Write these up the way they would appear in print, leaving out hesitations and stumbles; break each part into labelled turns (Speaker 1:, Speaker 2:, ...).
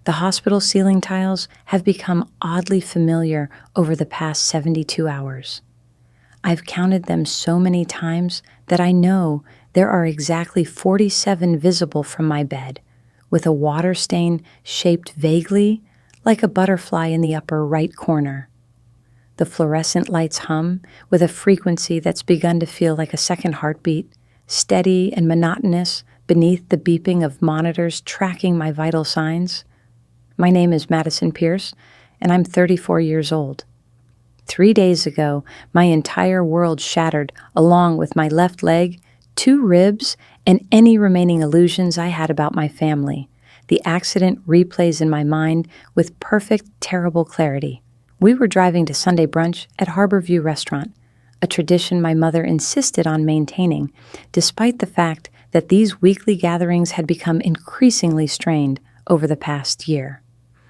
Speaker 1: The hospital ceiling tiles have become oddly familiar over the past 72 hours. I've counted them so many times that I know there are exactly 47 visible from my bed, with a water stain shaped vaguely like a butterfly in the upper right corner. The fluorescent lights hum with a frequency that's begun to feel like a second heartbeat, steady and monotonous beneath the beeping of monitors tracking my vital signs. My name is Madison Pierce, and I'm 34 years old. 3 days ago, my entire world shattered along with my left leg, 2 ribs, and any remaining illusions I had about my family. The accident replays in my mind with perfect, terrible clarity. We were driving to Sunday brunch at Harborview Restaurant, a tradition my mother insisted on maintaining, despite the fact that these weekly gatherings had become increasingly strained over the past year.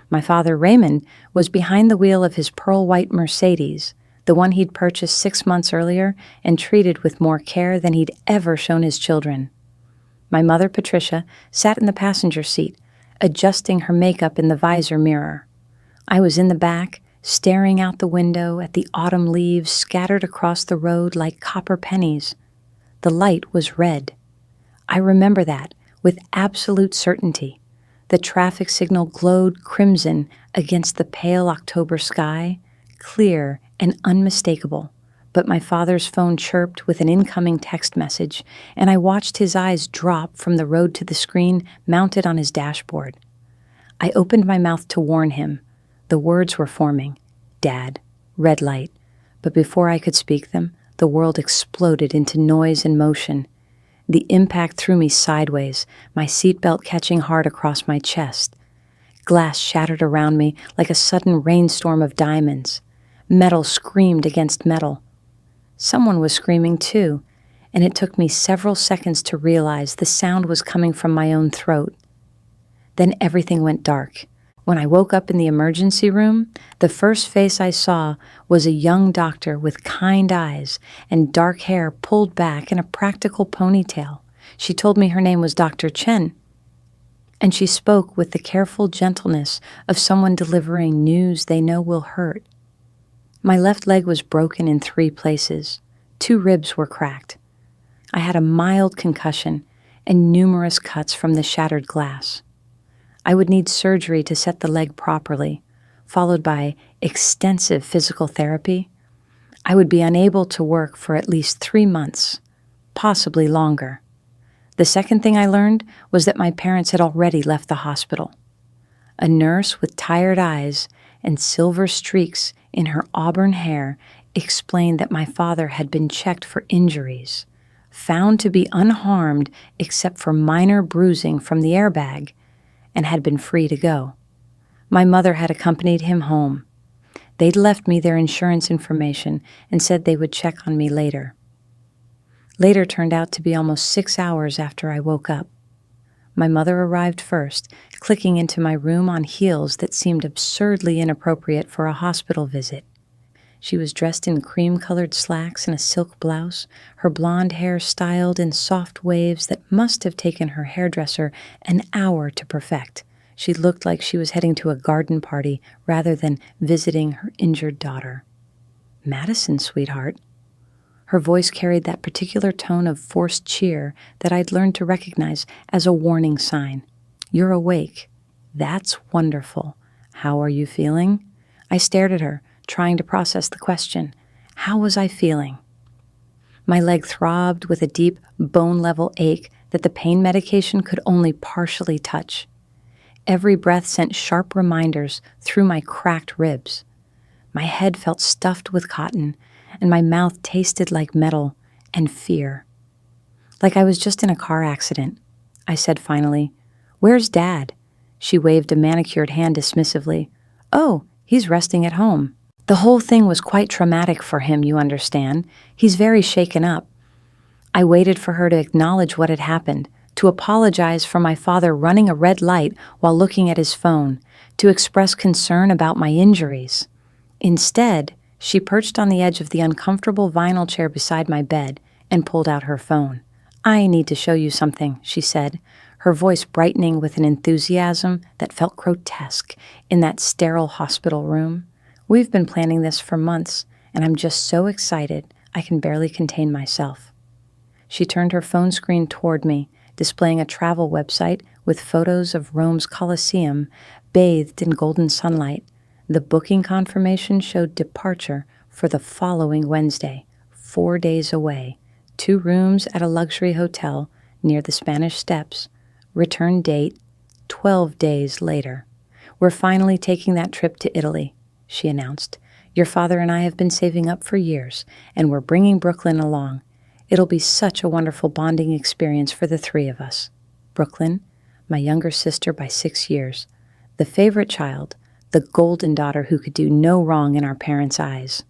Speaker 1: My father, Raymond, was behind the wheel of his pearl-white Mercedes, the one he'd purchased 6 months earlier and treated with more care than he'd ever shown his children. My mother, Patricia, sat in the passenger seat, adjusting her makeup in the visor mirror. I was in the back, staring out the window at the autumn leaves scattered across the road like copper pennies. The light was red. I remember that with absolute certainty. The traffic signal glowed crimson against the pale October sky, clear and unmistakable. But my father's phone chirped with an incoming text message, and I watched his eyes drop from the road to the screen mounted on his dashboard. I opened my mouth to warn him. The words were forming. Dad, red light. But before I could speak them, the world exploded into noise and motion. The impact threw me sideways, my seatbelt catching hard across my chest. Glass shattered around me like a sudden rainstorm of diamonds. Metal screamed against metal. Someone was screaming too, and it took me several seconds to realize the sound was coming from my own throat. Then everything went dark. When I woke up in the emergency room, the first face I saw was a young doctor with kind eyes and dark hair pulled back in a practical ponytail. She told me her name was Dr. Chen, and she spoke with the careful gentleness of someone delivering news they know will hurt. My left leg was broken in 3 places. 2 ribs were cracked. I had a mild concussion and numerous cuts from the shattered glass. I would need surgery to set the leg properly, followed by extensive physical therapy. I would be unable to work for at least 3 months, possibly longer. The second thing I learned was that my parents had already left the hospital. A nurse with tired eyes and silver streaks in her auburn hair explained that my father had been checked for injuries, found to be unharmed except for minor bruising from the airbag, and had been free to go. My mother had accompanied him home. They'd left me their insurance information and said they would check on me later. Later turned out to be almost 6 hours after I woke up. My mother arrived first, clicking into my room on heels that seemed absurdly inappropriate for a hospital visit. She was dressed in cream-colored slacks and a silk blouse, her blonde hair styled in soft waves that must have taken her hairdresser an hour to perfect. She looked like she was heading to a garden party rather than visiting her injured daughter. "Madison, sweetheart." Her voice carried that particular tone of forced cheer that I'd learned to recognize as a warning sign. "You're awake. That's wonderful. How are you feeling?" I stared at her, trying to process the question. How was I feeling? My leg throbbed with a deep, bone-level ache that the pain medication could only partially touch. Every breath sent sharp reminders through my cracked ribs. My head felt stuffed with cotton, and my mouth tasted like metal and fear. Like I was just in a car accident. I said finally, "Where's Dad?" She waved a manicured hand dismissively. "Oh, he's resting at home." The whole thing was quite traumatic for him, you understand. He's very shaken up. I waited for her to acknowledge what had happened, to apologize for my father running a red light while looking at his phone, to express concern about my injuries. Instead, she perched on the edge of the uncomfortable vinyl chair beside my bed and pulled out her phone. "I need to show you something," she said, her voice brightening with an enthusiasm that felt grotesque in that sterile hospital room. "We've been planning this for months, and I'm just so excited I can barely contain myself." She turned her phone screen toward me, displaying a travel website with photos of Rome's Colosseum bathed in golden sunlight. The booking confirmation showed departure for the following Wednesday, 4 days away, 2 rooms at a luxury hotel near the Spanish Steps. Return date, 12 days later. "We're finally taking that trip to Italy," she announced. "Your father and I have been saving up for years, and we're bringing Brooklyn along. It'll be such a wonderful bonding experience for the 3 of us." Brooklyn, my younger sister by 6 years, the favorite child, the golden daughter who could do no wrong in our parents' eyes.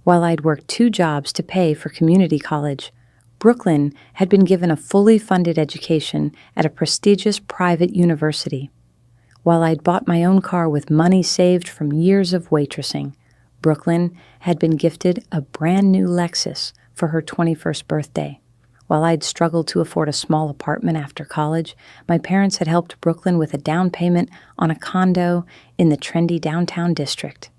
Speaker 1: While I'd worked 2 jobs to pay for community college, Brooklyn had been given a fully funded education at a prestigious private university. While I'd bought my own car with money saved from years of waitressing, Brooklyn had been gifted a brand new Lexus for her 21st birthday. While I'd struggled to afford a small apartment after college, my parents had helped Brooklyn with a down payment on a condo in the trendy downtown district.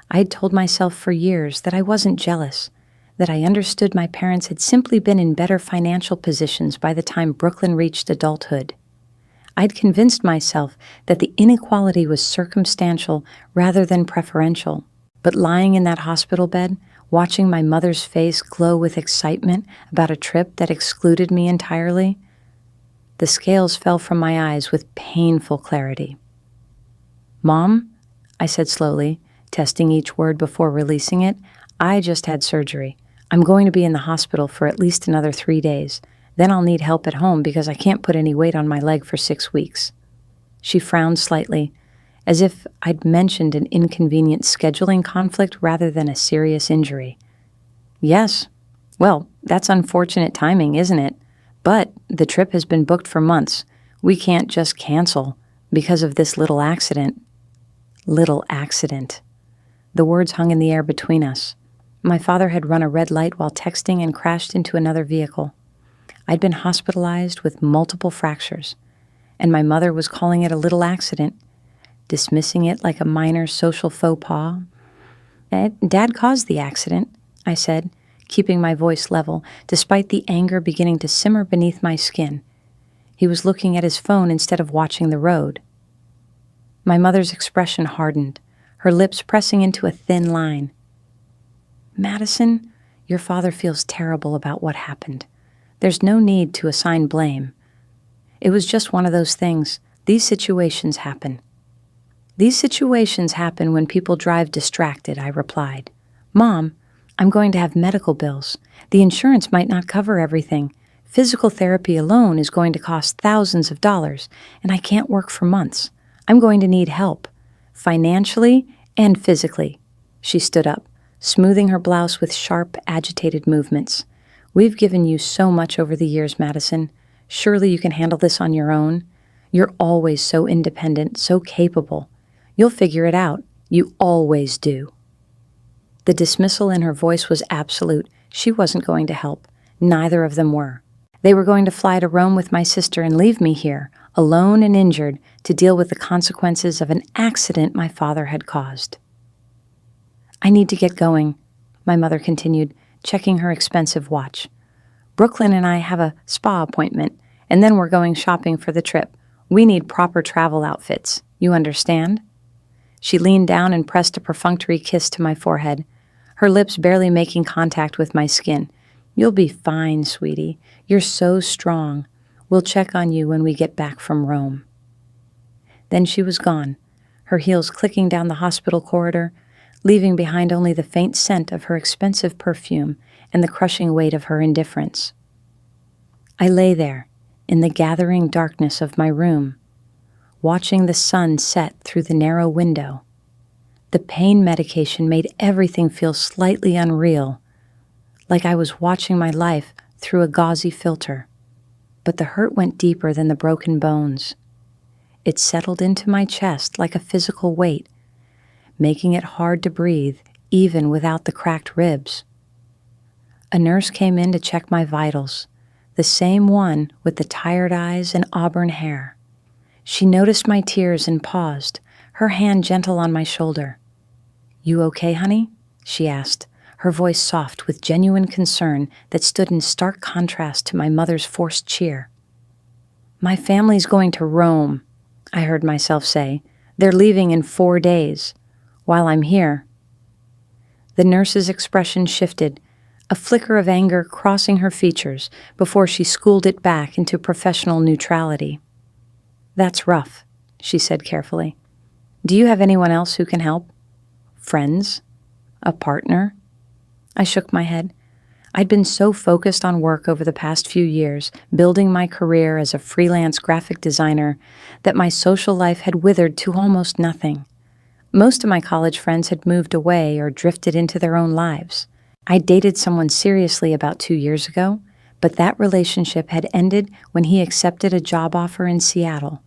Speaker 1: I'd told myself for years that I wasn't jealous, that I understood my parents had simply been in better financial positions by the time Brooklyn reached adulthood. I'd convinced myself that the inequality was circumstantial rather than preferential. But lying in that hospital bed, watching my mother's face glow with excitement about a trip that excluded me entirely, the scales fell from my eyes with painful clarity. "Mom," I said slowly, testing each word before releasing it, "I just had surgery. I'm going to be in the hospital for at least another 3 days. Then I'll need help at home because I can't put any weight on my leg for 6 weeks." She frowned slightly, as if I'd mentioned an inconvenient scheduling conflict rather than a serious injury. "Yes. Well, that's unfortunate timing, isn't it? But the trip has been booked for months. We can't just cancel because of this little accident." Little accident. The words hung in the air between us. My father had run a red light while texting and crashed into another vehicle. I'd been hospitalized with multiple fractures, and my mother was calling it a little accident, dismissing it like a minor social faux pas. "Dad caused the accident," I said, keeping my voice level, despite the anger beginning to simmer beneath my skin. He was looking at his phone instead of watching the road. My mother's expression hardened, her lips pressing into a thin line. "Madison, your father feels terrible about what happened. There's no need to assign blame. It was just one of those things. These situations happen." "These situations happen when people drive distracted," I replied. "Mom, I'm going to have medical bills. The insurance might not cover everything. Physical therapy alone is going to cost thousands of dollars, and I can't work for months. I'm going to need help, financially and physically." She stood up, smoothing her blouse with sharp, agitated movements. "We've given you so much over the years, Madison. Surely you can handle this on your own. You're always so independent, so capable. You'll figure it out. You always do." The dismissal in her voice was absolute. She wasn't going to help. Neither of them were. They were going to fly to Rome with my sister and leave me here, alone and injured, to deal with the consequences of an accident my father had caused. "I need to get going," my mother continued, checking her expensive watch. "Brooklyn and I have a spa appointment, and then we're going shopping for the trip. We need proper travel outfits. You understand?" She leaned down and pressed a perfunctory kiss to my forehead, her lips barely making contact with my skin. "You'll be fine, sweetie. You're so strong. We'll check on you when we get back from Rome." Then she was gone, her heels clicking down the hospital corridor, leaving behind only the faint scent of her expensive perfume and the crushing weight of her indifference. I lay there, in the gathering darkness of my room, watching the sun set through the narrow window. The pain medication made everything feel slightly unreal, like I was watching my life through a gauzy filter. But the hurt went deeper than the broken bones. It settled into my chest like a physical weight, making it hard to breathe, even without the cracked ribs. A nurse came in to check my vitals, the same one with the tired eyes and auburn hair. She noticed my tears and paused, her hand gentle on my shoulder. "You okay, honey?" she asked, her voice soft with genuine concern that stood in stark contrast to my mother's forced cheer. "My family's going to Rome," I heard myself say. "They're leaving in 4 days. While I'm here." The nurse's expression shifted, a flicker of anger crossing her features before she schooled it back into professional neutrality. "That's rough," she said carefully. "Do you have anyone else who can help? Friends? A partner?" I shook my head. I'd been so focused on work over the past few years, building my career as a freelance graphic designer, that my social life had withered to almost nothing. Most of my college friends had moved away or drifted into their own lives. I dated someone seriously about 2 years ago, but that relationship had ended when he accepted a job offer in Seattle.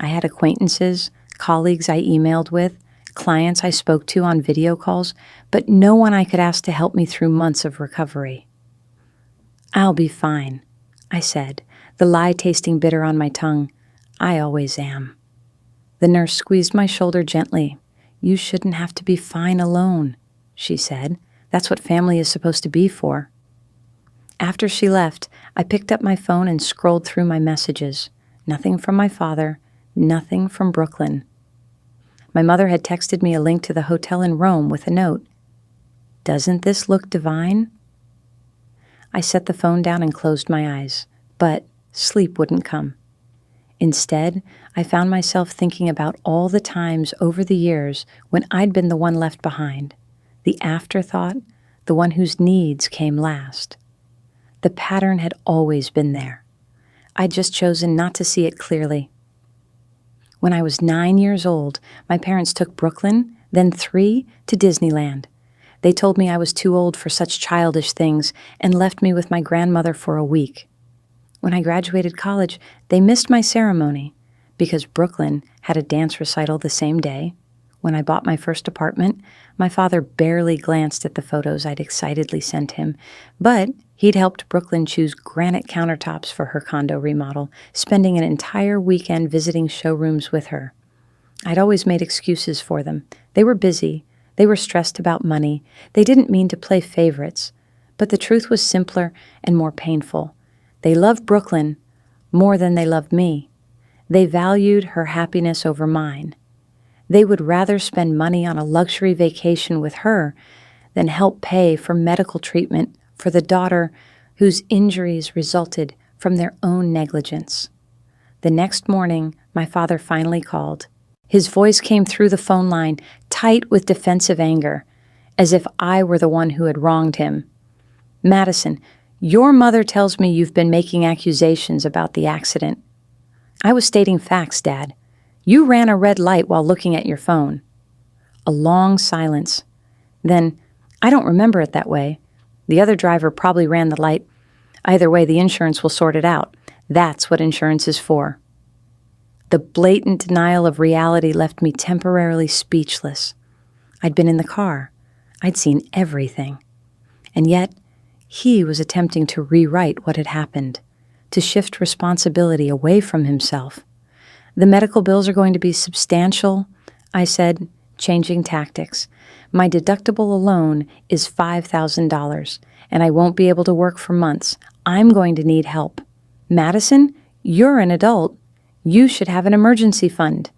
Speaker 1: I had acquaintances, colleagues I emailed with, clients I spoke to on video calls, but no one I could ask to help me through months of recovery. "I'll be fine," I said, the lie tasting bitter on my tongue. "I always am." The nurse squeezed my shoulder gently. "You shouldn't have to be fine alone," she said. "That's what family is supposed to be for." After she left, I picked up my phone and scrolled through my messages. Nothing from my father, nothing from Brooklyn. My mother had texted me a link to the hotel in Rome with a note. "Doesn't this look divine?" I set the phone down and closed my eyes, but sleep wouldn't come. Instead, I found myself thinking about all the times over the years when I'd been the one left behind, the afterthought, the one whose needs came last. The pattern had always been there. I'd just chosen not to see it clearly. When I was 9 years old, my parents took Brooklyn, then 3, to Disneyland. They told me I was too old for such childish things and left me with my grandmother for a week. When I graduated college, they missed my ceremony because Brooklyn had a dance recital the same day. When I bought my first apartment, my father barely glanced at the photos I'd excitedly sent him, but he'd helped Brooklyn choose granite countertops for her condo remodel, spending an entire weekend visiting showrooms with her. I'd always made excuses for them. They were busy. They were stressed about money. They didn't mean to play favorites. But the truth was simpler and more painful. They loved Brooklyn more than they loved me. They valued her happiness over mine. They would rather spend money on a luxury vacation with her than help pay for medical treatment for the daughter whose injuries resulted from their own negligence. The next morning, my father finally called. His voice came through the phone line, tight with defensive anger, as if I were the one who had wronged him. "Madison, your mother tells me you've been making accusations about the accident." "I was stating facts, Dad. You ran a red light while looking at your phone." A long silence. Then, "I don't remember it that way. The other driver probably ran the light. Either way, the insurance will sort it out. That's what insurance is for." The blatant denial of reality left me temporarily speechless. I'd been in the car. I'd seen everything. And yet, he was attempting to rewrite what had happened, to shift responsibility away from himself. "The medical bills are going to be substantial," I said, changing tactics. "My deductible alone is $5,000, and I won't be able to work for months. I'm going to need help. Madison, you're an adult. You should have an emergency fund.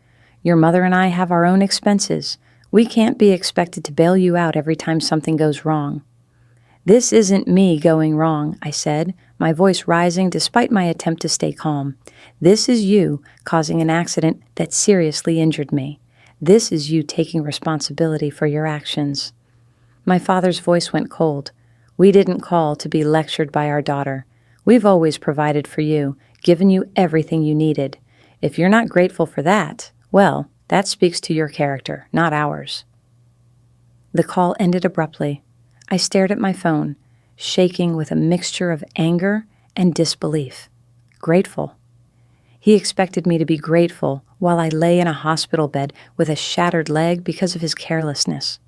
Speaker 1: Your mother and I have our own expenses. We can't be expected to bail you out every time something goes wrong." "This isn't me going wrong," I said, my voice rising despite my attempt to stay calm. "This is you causing an accident that seriously injured me. This is you taking responsibility for your actions." My father's voice went cold. "We didn't call to be lectured by our daughter. We've always provided for you, given you everything you needed. If you're not grateful for that, well, that speaks to your character, not ours." The call ended abruptly. I stared at my phone, shaking with a mixture of anger and disbelief. Grateful. He expected me to be grateful while I lay in a hospital bed with a shattered leg because of his carelessness.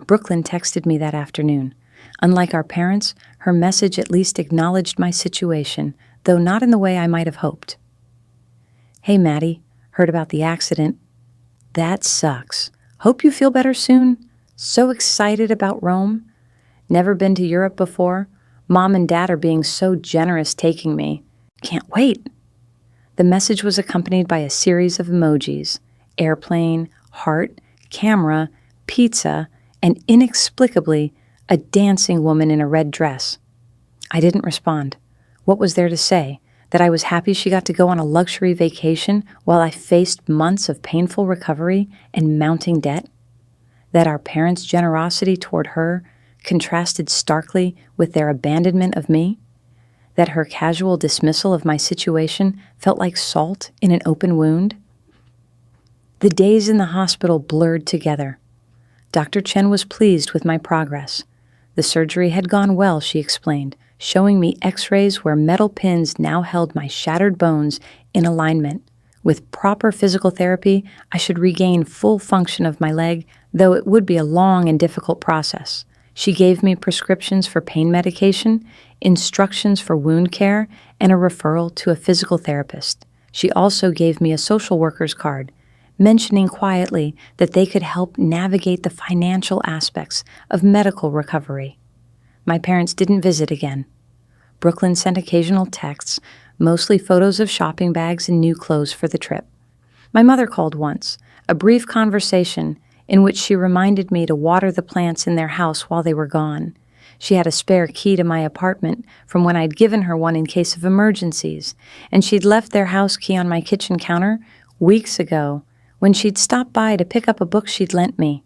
Speaker 1: Brooklyn texted me that afternoon. Unlike our parents, her message at least acknowledged my situation, though not in the way I might have hoped. "Hey, Maddie, heard about the accident. That sucks. Hope you feel better soon. So excited about Rome. Never been to Europe before. Mom and Dad are being so generous taking me. Can't wait." The message was accompanied by a series of emojis: airplane, heart, camera, pizza, and inexplicably, a dancing woman in a red dress. I didn't respond. What was there to say? That I was happy she got to go on a luxury vacation while I faced months of painful recovery and mounting debt? That our parents' generosity toward her contrasted starkly with their abandonment of me? That her casual dismissal of my situation felt like salt in an open wound? The days in the hospital blurred together. Dr. Chen was pleased with my progress. The surgery had gone well, she explained, showing me x-rays where metal pins now held my shattered bones in alignment. With proper physical therapy, I should regain full function of my leg, though it would be a long and difficult process. She gave me prescriptions for pain medication, instructions for wound care, and a referral to a physical therapist. She also gave me a social worker's card, mentioning quietly that they could help navigate the financial aspects of medical recovery. My parents didn't visit again. Brooklyn sent occasional texts, mostly photos of shopping bags and new clothes for the trip. My mother called once, a brief conversation in which she reminded me to water the plants in their house while they were gone. She had a spare key to my apartment from when I'd given her one in case of emergencies, and she'd left their house key on my kitchen counter weeks ago when she'd stopped by to pick up a book she'd lent me.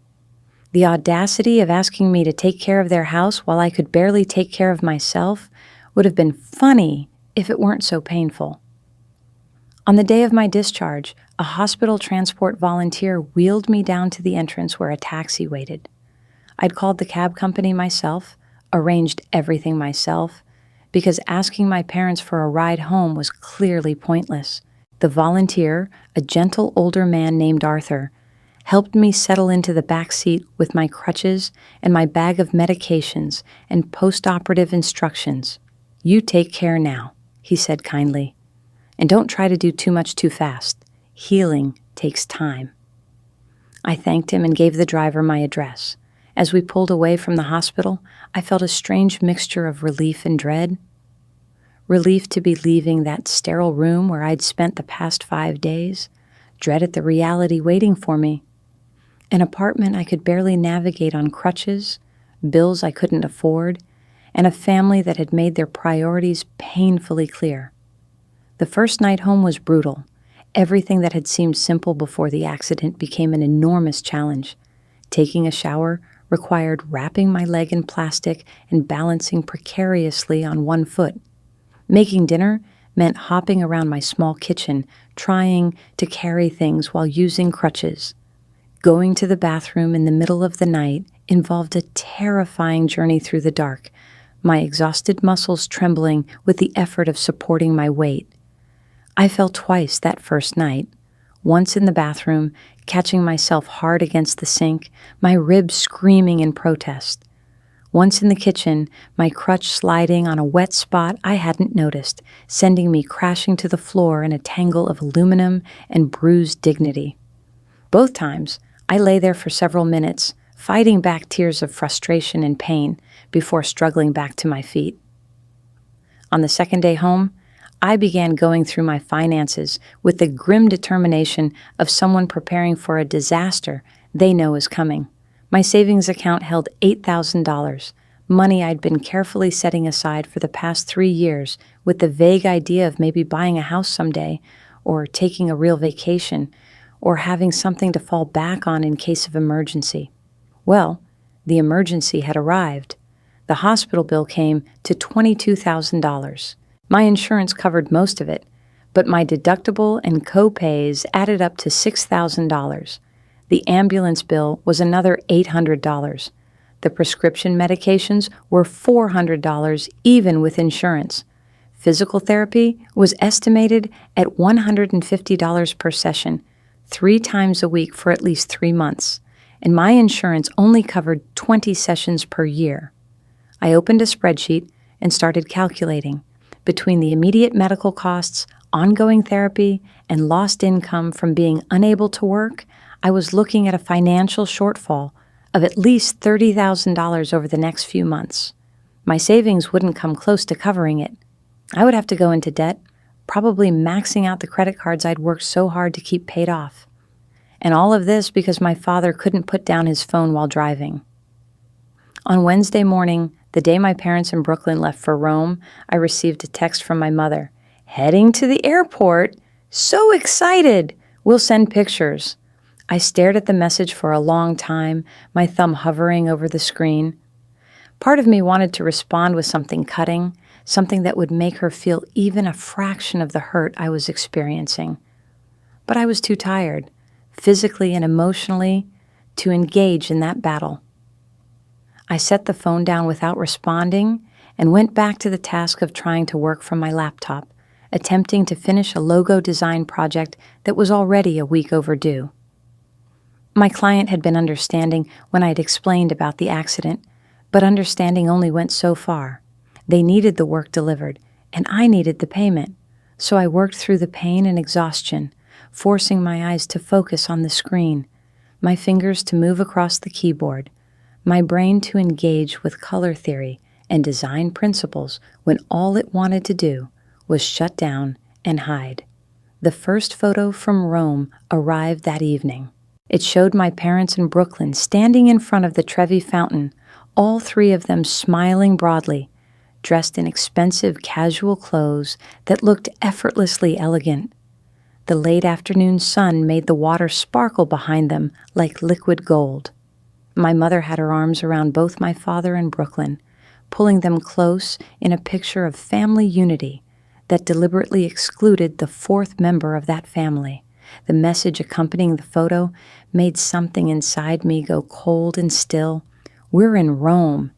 Speaker 1: The audacity of asking me to take care of their house while I could barely take care of myself would have been funny if it weren't so painful. On the day of my discharge, a hospital transport volunteer wheeled me down to the entrance where a taxi waited. I'd called the cab company myself, arranged everything myself, because asking my parents for a ride home was clearly pointless. The volunteer, a gentle older man named Arthur, helped me settle into the back seat with my crutches and my bag of medications and post-operative instructions. "You take care now," he said kindly. "And don't try to do too much too fast. Healing takes time." I thanked him and gave the driver my address. As we pulled away from the hospital, I felt a strange mixture of relief and dread. Relief to be leaving that sterile room where I'd spent the past 5 days, dread at the reality waiting for me. An apartment I could barely navigate on crutches, bills I couldn't afford, and a family that had made their priorities painfully clear. The first night home was brutal. Everything that had seemed simple before the accident became an enormous challenge. Taking a shower required wrapping my leg in plastic and balancing precariously on one foot. Making dinner meant hopping around my small kitchen, trying to carry things while using crutches. Going to the bathroom in the middle of the night involved a terrifying journey through the dark, my exhausted muscles trembling with the effort of supporting my weight. I fell twice that first night, once in the bathroom, catching myself hard against the sink, my ribs screaming in protest. Once in the kitchen, my crutch sliding on a wet spot I hadn't noticed, sending me crashing to the floor in a tangle of aluminum and bruised dignity. Both times, I lay there for several minutes, fighting back tears of frustration and pain before struggling back to my feet. On the second day home, I began going through my finances with the grim determination of someone preparing for a disaster they know is coming. My savings account held $8,000, money I'd been carefully setting aside for the past 3 years with the vague idea of maybe buying a house someday, or taking a real vacation, or having something to fall back on in case of emergency. Well, the emergency had arrived. The hospital bill came to $22,000. My insurance covered most of it, but my deductible and co-pays added up to $6,000. The ambulance bill was another $800. The prescription medications were $400 even with insurance. Physical therapy was estimated at $150 per session, 3 times a week for at least 3 months, and my insurance only covered 20 sessions per year. I opened a spreadsheet and started calculating. Between the immediate medical costs, ongoing therapy, and lost income from being unable to work, I was looking at a financial shortfall of at least $30,000 over the next few months. My savings wouldn't come close to covering it. I would have to go into debt, probably maxing out the credit cards I'd worked so hard to keep paid off. And all of this because my father couldn't put down his phone while driving. On Wednesday morning, the day my parents in Brooklyn left for Rome, I received a text from my mother. "Heading to the airport? So excited! We'll send pictures." I stared at the message for a long time, my thumb hovering over the screen. Part of me wanted to respond with something cutting, something that would make her feel even a fraction of the hurt I was experiencing. But I was too tired, physically and emotionally, to engage in that battle. I set the phone down without responding and went back to the task of trying to work from my laptop, attempting to finish a logo design project that was already a week overdue. My client had been understanding when I'd explained about the accident, but understanding only went so far. They needed the work delivered, and I needed the payment, so I worked through the pain and exhaustion, forcing my eyes to focus on the screen, my fingers to move across the keyboard, my brain to engage with color theory and design principles when all it wanted to do was shut down and hide. The first photo from Rome arrived that evening. It showed my parents in Brooklyn standing in front of the Trevi Fountain, all three of them smiling broadly, dressed in expensive casual clothes that looked effortlessly elegant. The late afternoon sun made the water sparkle behind them like liquid gold. My mother had her arms around both my father and Brooklyn, pulling them close in a picture of family unity that deliberately excluded the fourth member of that family. The message accompanying the photo made something inside me go cold and still. "We're in Rome.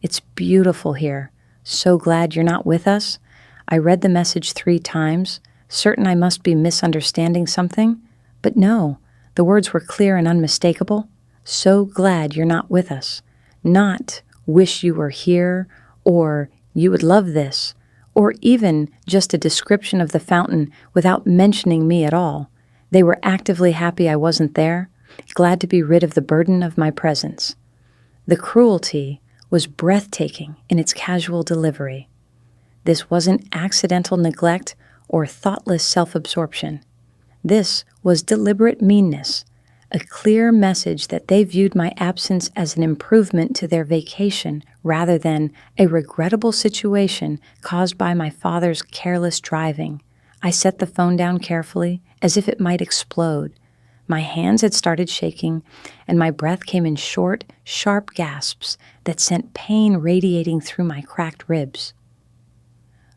Speaker 1: It's beautiful here. So glad you're not with us." I read the message 3 times, certain I must be misunderstanding something. But no, the words were clear and unmistakable. "So glad you're not with us." Not "wish you were here," or "you would love this," or even just a description of the fountain without mentioning me at all. They were actively happy I wasn't there, glad to be rid of the burden of my presence. The cruelty was breathtaking in its casual delivery. This wasn't accidental neglect or thoughtless self-absorption. This was deliberate meanness, a clear message that they viewed my absence as an improvement to their vacation rather than a regrettable situation caused by my father's careless driving. I set the phone down carefully, as if it might explode. My hands had started shaking, and my breath came in short, sharp gasps that sent pain radiating through my cracked ribs.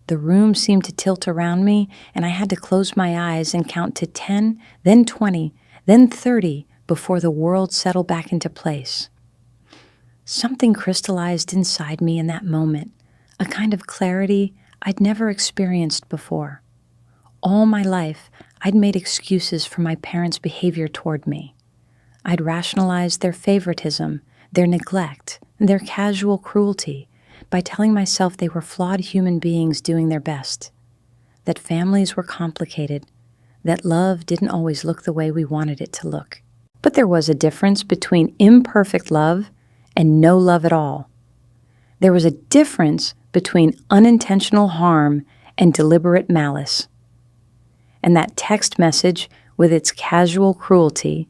Speaker 1: The room seemed to tilt around me, and I had to close my eyes and count to 10, then 20, then 30 before the world settled back into place. Something crystallized inside me in that moment, a kind of clarity I'd never experienced before. All my life, I'd made excuses for my parents' behavior toward me. I'd rationalized their favoritism, their neglect, and their casual cruelty by telling myself they were flawed human beings doing their best, that families were complicated, that love didn't always look the way we wanted it to look. But there was a difference between imperfect love and no love at all. There was a difference between unintentional harm and deliberate malice. And that text message, with its casual cruelty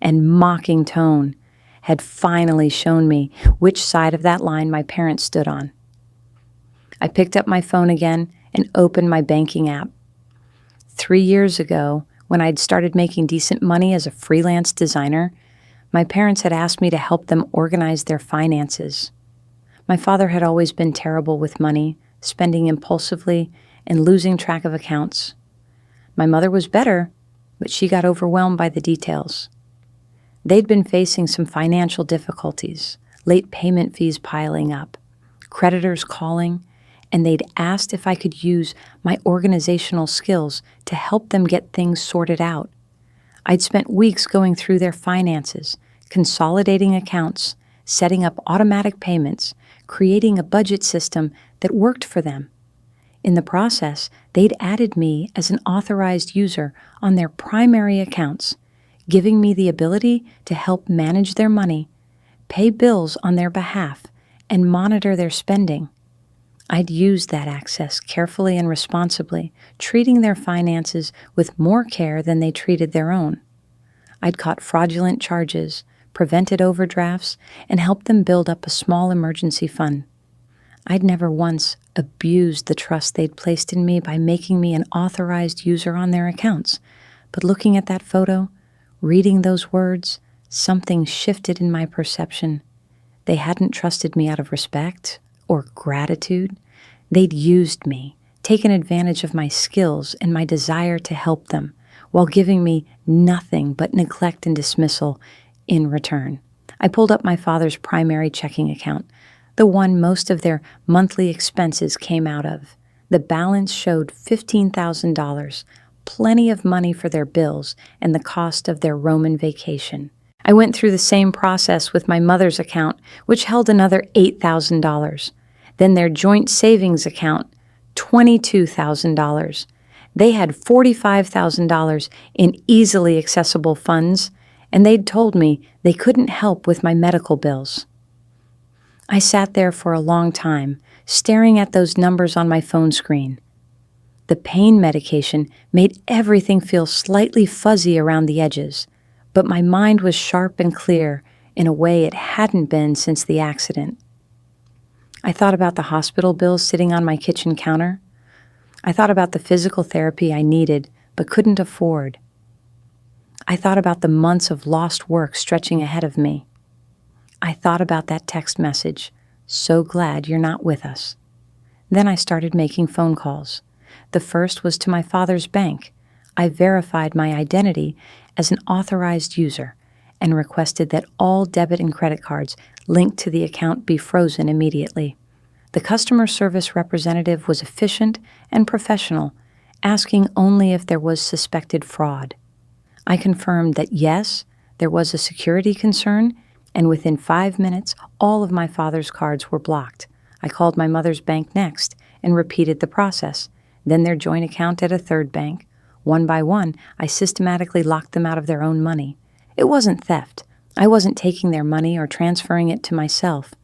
Speaker 1: and mocking tone, had finally shown me which side of that line my parents stood on. I picked up my phone again and opened my banking app. 3 years ago, when I'd started making decent money as a freelance designer, my parents had asked me to help them organize their finances. My father had always been terrible with money, spending impulsively and losing track of accounts. My mother was better, but she got overwhelmed by the details. They'd been facing some financial difficulties, late payment fees piling up, creditors calling, and they'd asked if I could use my organizational skills to help them get things sorted out. I'd spent weeks going through their finances, consolidating accounts, setting up automatic payments, creating a budget system that worked for them. In the process, they'd added me as an authorized user on their primary accounts, giving me the ability to help manage their money, pay bills on their behalf, and monitor their spending. I'd used that access carefully and responsibly, treating their finances with more care than they treated their own. I'd caught fraudulent charges, prevented overdrafts, and helped them build up a small emergency fund. I'd never once abused the trust they'd placed in me by making me an authorized user on their accounts. But looking at that photo, reading those words, something shifted in my perception. They hadn't trusted me out of respect or gratitude. They'd used me, taken advantage of my skills and my desire to help them, while giving me nothing but neglect and dismissal in return. I pulled up my father's primary checking account, the one most of their monthly expenses came out of. The balance showed $15,000, plenty of money for their bills and the cost of their Roman vacation. I went through the same process with my mother's account, which held another $8,000. Then their joint savings account, $22,000. They had $45,000 in easily accessible funds, and they'd told me they couldn't help with my medical bills. I sat there for a long time, staring at those numbers on my phone screen. The pain medication made everything feel slightly fuzzy around the edges, but my mind was sharp and clear in a way it hadn't been since the accident. I thought about the hospital bills sitting on my kitchen counter. I thought about the physical therapy I needed but couldn't afford. I thought about the months of lost work stretching ahead of me. I thought about that text message, "So glad you're not with us." Then I started making phone calls. The first was to my father's bank. I verified my identity as an authorized user and requested that all debit and credit cards linked to the account be frozen immediately. The customer service representative was efficient and professional, asking only if there was suspected fraud. I confirmed that yes, there was a security concern, and within 5 minutes, all of my father's cards were blocked. I called my mother's bank next and repeated the process, then their joint account at a third bank. One by one, I systematically locked them out of their own money. It wasn't theft. I wasn't taking their money or transferring it to myself.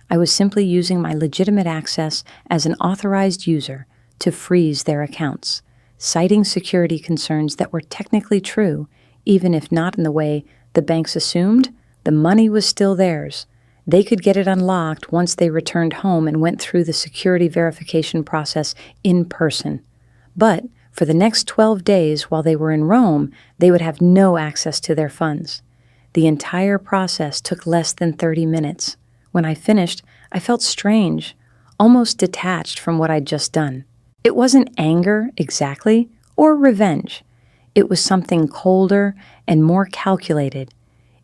Speaker 1: I was simply using my legitimate access as an authorized user to freeze their accounts, citing security concerns that were technically true, even if not in the way the banks assumed. The money was still theirs. They could get it unlocked once they returned home and went through the security verification process in person. But for the next 12 days while they were in Rome, they would have no access to their funds. The entire process took less than 30 minutes. When I finished, I felt strange, almost detached from what I'd just done. It wasn't anger, exactly, or revenge. It was something colder and more calculated.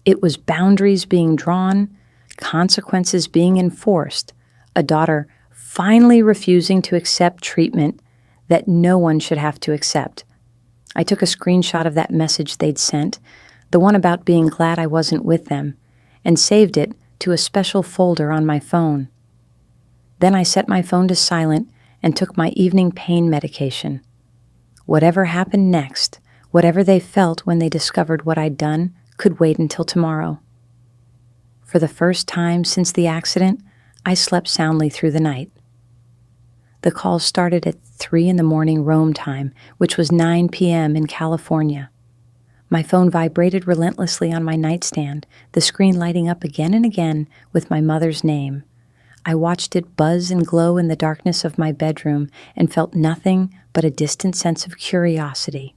Speaker 1: It was boundaries being drawn, consequences being enforced, a daughter finally refusing to accept treatment that no one should have to accept. I took a screenshot of that message they'd sent, the one about being glad I wasn't with them, and saved it to a special folder on my phone. Then I set my phone to silent and took my evening pain medication. Whatever happened next, whatever they felt when they discovered what I'd done, could wait until tomorrow. For the first time since the accident, I slept soundly through the night. The call started at 3 a.m. Rome time, which was 9 p.m. in California. My phone vibrated relentlessly on my nightstand, the screen lighting up again and again with my mother's name. I watched it buzz and glow in the darkness of my bedroom and felt nothing but a distant sense of curiosity.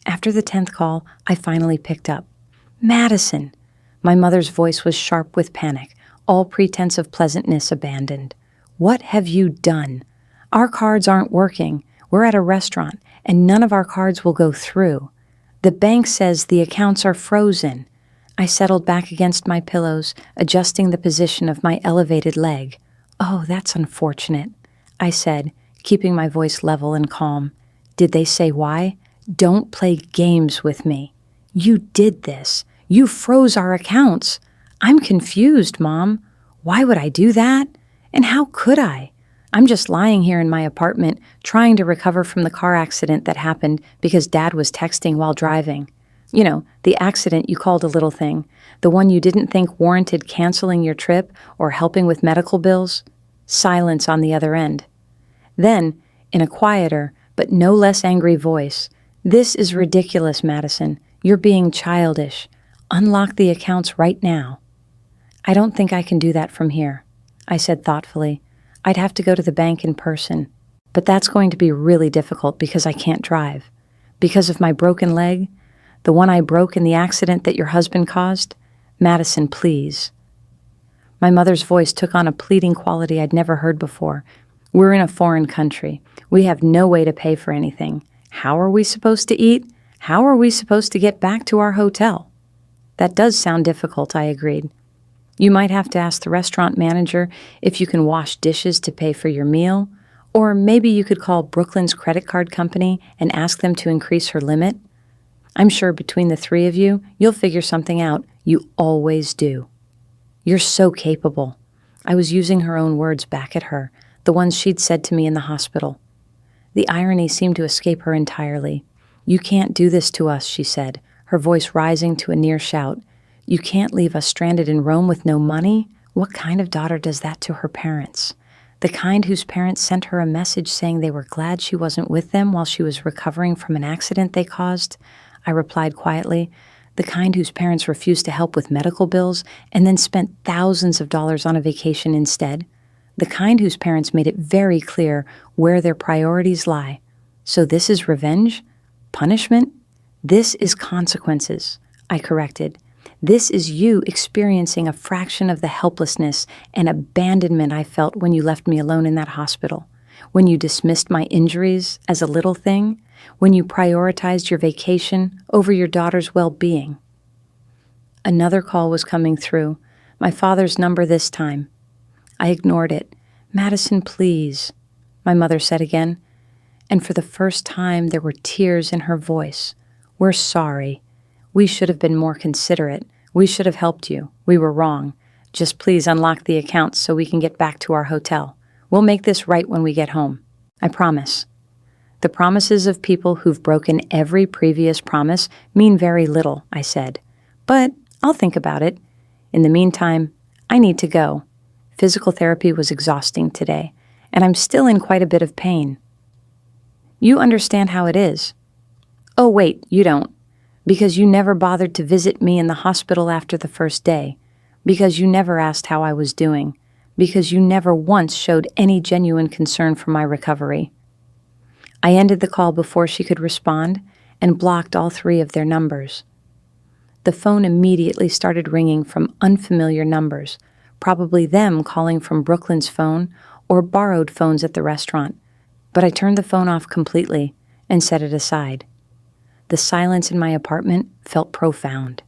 Speaker 1: After the 10th call, I finally picked up. "Madison!" My mother's voice was sharp with panic, all pretense of pleasantness abandoned. "What have you done? Our cards aren't working. We're at a restaurant, and none of our cards will go through. The bank says the accounts are frozen." I settled back against my pillows, adjusting the position of my elevated leg. "Oh, that's unfortunate," I said, keeping my voice level and calm. "Did they say why?" "Don't play games with me. You did this. You froze our accounts." I'm confused, Mom. Why would I do that? And how could I? I'm just lying here in my apartment trying to recover from the car accident that happened because Dad was texting while driving. You know, the accident you called a little thing, the one you didn't think warranted canceling your trip or helping with medical bills. Silence on the other end. Then, in a quieter but no less angry voice, "This is ridiculous, Madison. You're being childish. Unlock the accounts right now." "I don't think I can do that from here," I said thoughtfully. "I'd have to go to the bank in person. But that's going to be really difficult because I can't drive. Because of my broken leg, the one I broke in the accident that your husband caused. Madison, please." My mother's voice took on a pleading quality I'd never heard before. "We're in a foreign country. We have no way to pay for anything. How are we supposed to eat? How are we supposed to get back to our hotel?" "That does sound difficult," I agreed. "You might have to ask the restaurant manager if you can wash dishes to pay for your meal, or maybe you could call Brooklyn's credit card company and ask them to increase her limit. I'm sure between the three of you, you'll figure something out. You always do." "You're so capable." I was using her own words back at her, the ones she'd said to me in the hospital. The irony seemed to escape her entirely. "You can't do this to us," she said, her voice rising to a near shout. "You can't leave us stranded in Rome with no money? What kind of daughter does that to her parents? The kind whose parents sent her a message saying they were glad she wasn't with them while she was recovering from an accident they caused?" I replied quietly. "The kind whose parents refused to help with medical bills and then spent thousands of dollars on a vacation instead? The kind whose parents made it very clear where their priorities lie. So this is revenge? Punishment? This is consequences," I corrected. "This is you experiencing a fraction of the helplessness and abandonment I felt when you left me alone in that hospital, when you dismissed my injuries as a little thing, when you prioritized your vacation over your daughter's well-being." Another call was coming through, my father's number this time. I ignored it. "Madison, please," my mother said again, and for the first time there were tears in her voice. "We're sorry. We should have been more considerate. We should have helped you. We were wrong. Just please unlock the accounts so we can get back to our hotel. We'll make this right when we get home. I promise." "The promises of people who've broken every previous promise mean very little," I said. "But I'll think about it. In the meantime, I need to go. Physical therapy was exhausting today, and I'm still in quite a bit of pain." "You understand how it is." "Oh, wait, you don't. Because you never bothered to visit me in the hospital after the first day. Because you never asked how I was doing. Because you never once showed any genuine concern for my recovery." I ended the call before she could respond and blocked all three of their numbers. The phone immediately started ringing from unfamiliar numbers, probably them calling from Brooklyn's phone or borrowed phones at the restaurant, but I turned the phone off completely and set it aside. The silence in my apartment felt profound.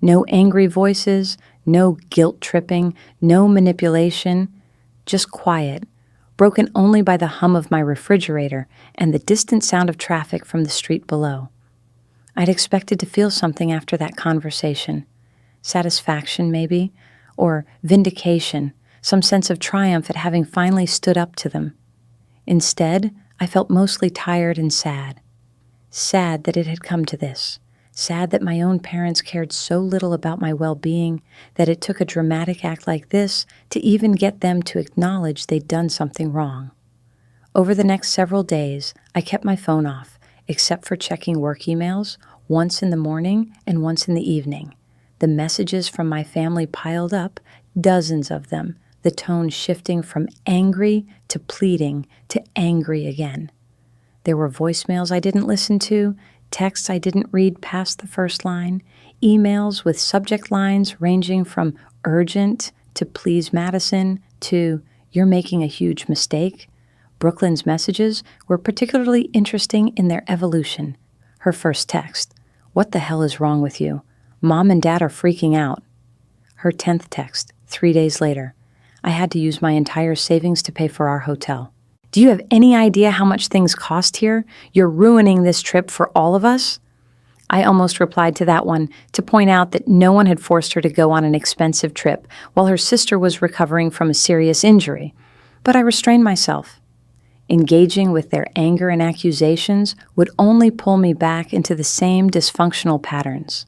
Speaker 1: No angry voices, no guilt-tripping, no manipulation, just quiet, broken only by the hum of my refrigerator and the distant sound of traffic from the street below. I'd expected to feel something after that conversation. Satisfaction, maybe, or vindication, some sense of triumph at having finally stood up to them. Instead, I felt mostly tired and sad. Sad that it had come to this. Sad that my own parents cared so little about my well-being that it took a dramatic act like this to even get them to acknowledge they'd done something wrong. Over the next several days, I kept my phone off, except for checking work emails, once in the morning and once in the evening. The messages from my family piled up, dozens of them, the tone shifting from angry to pleading to angry again. There were voicemails I didn't listen to, texts I didn't read past the first line, emails with subject lines ranging from urgent to please Madison to you're making a huge mistake. Brooklyn's messages were particularly interesting in their evolution. Her first text, "What the hell is wrong with you? Mom and Dad are freaking out." Her 10th text, 3 days later, "I had to use my entire savings to pay for our hotel. Do you have any idea how much things cost here? You're ruining this trip for all of us." I almost replied to that one to point out that no one had forced her to go on an expensive trip while her sister was recovering from a serious injury. But I restrained myself. Engaging with their anger and accusations would only pull me back into the same dysfunctional patterns.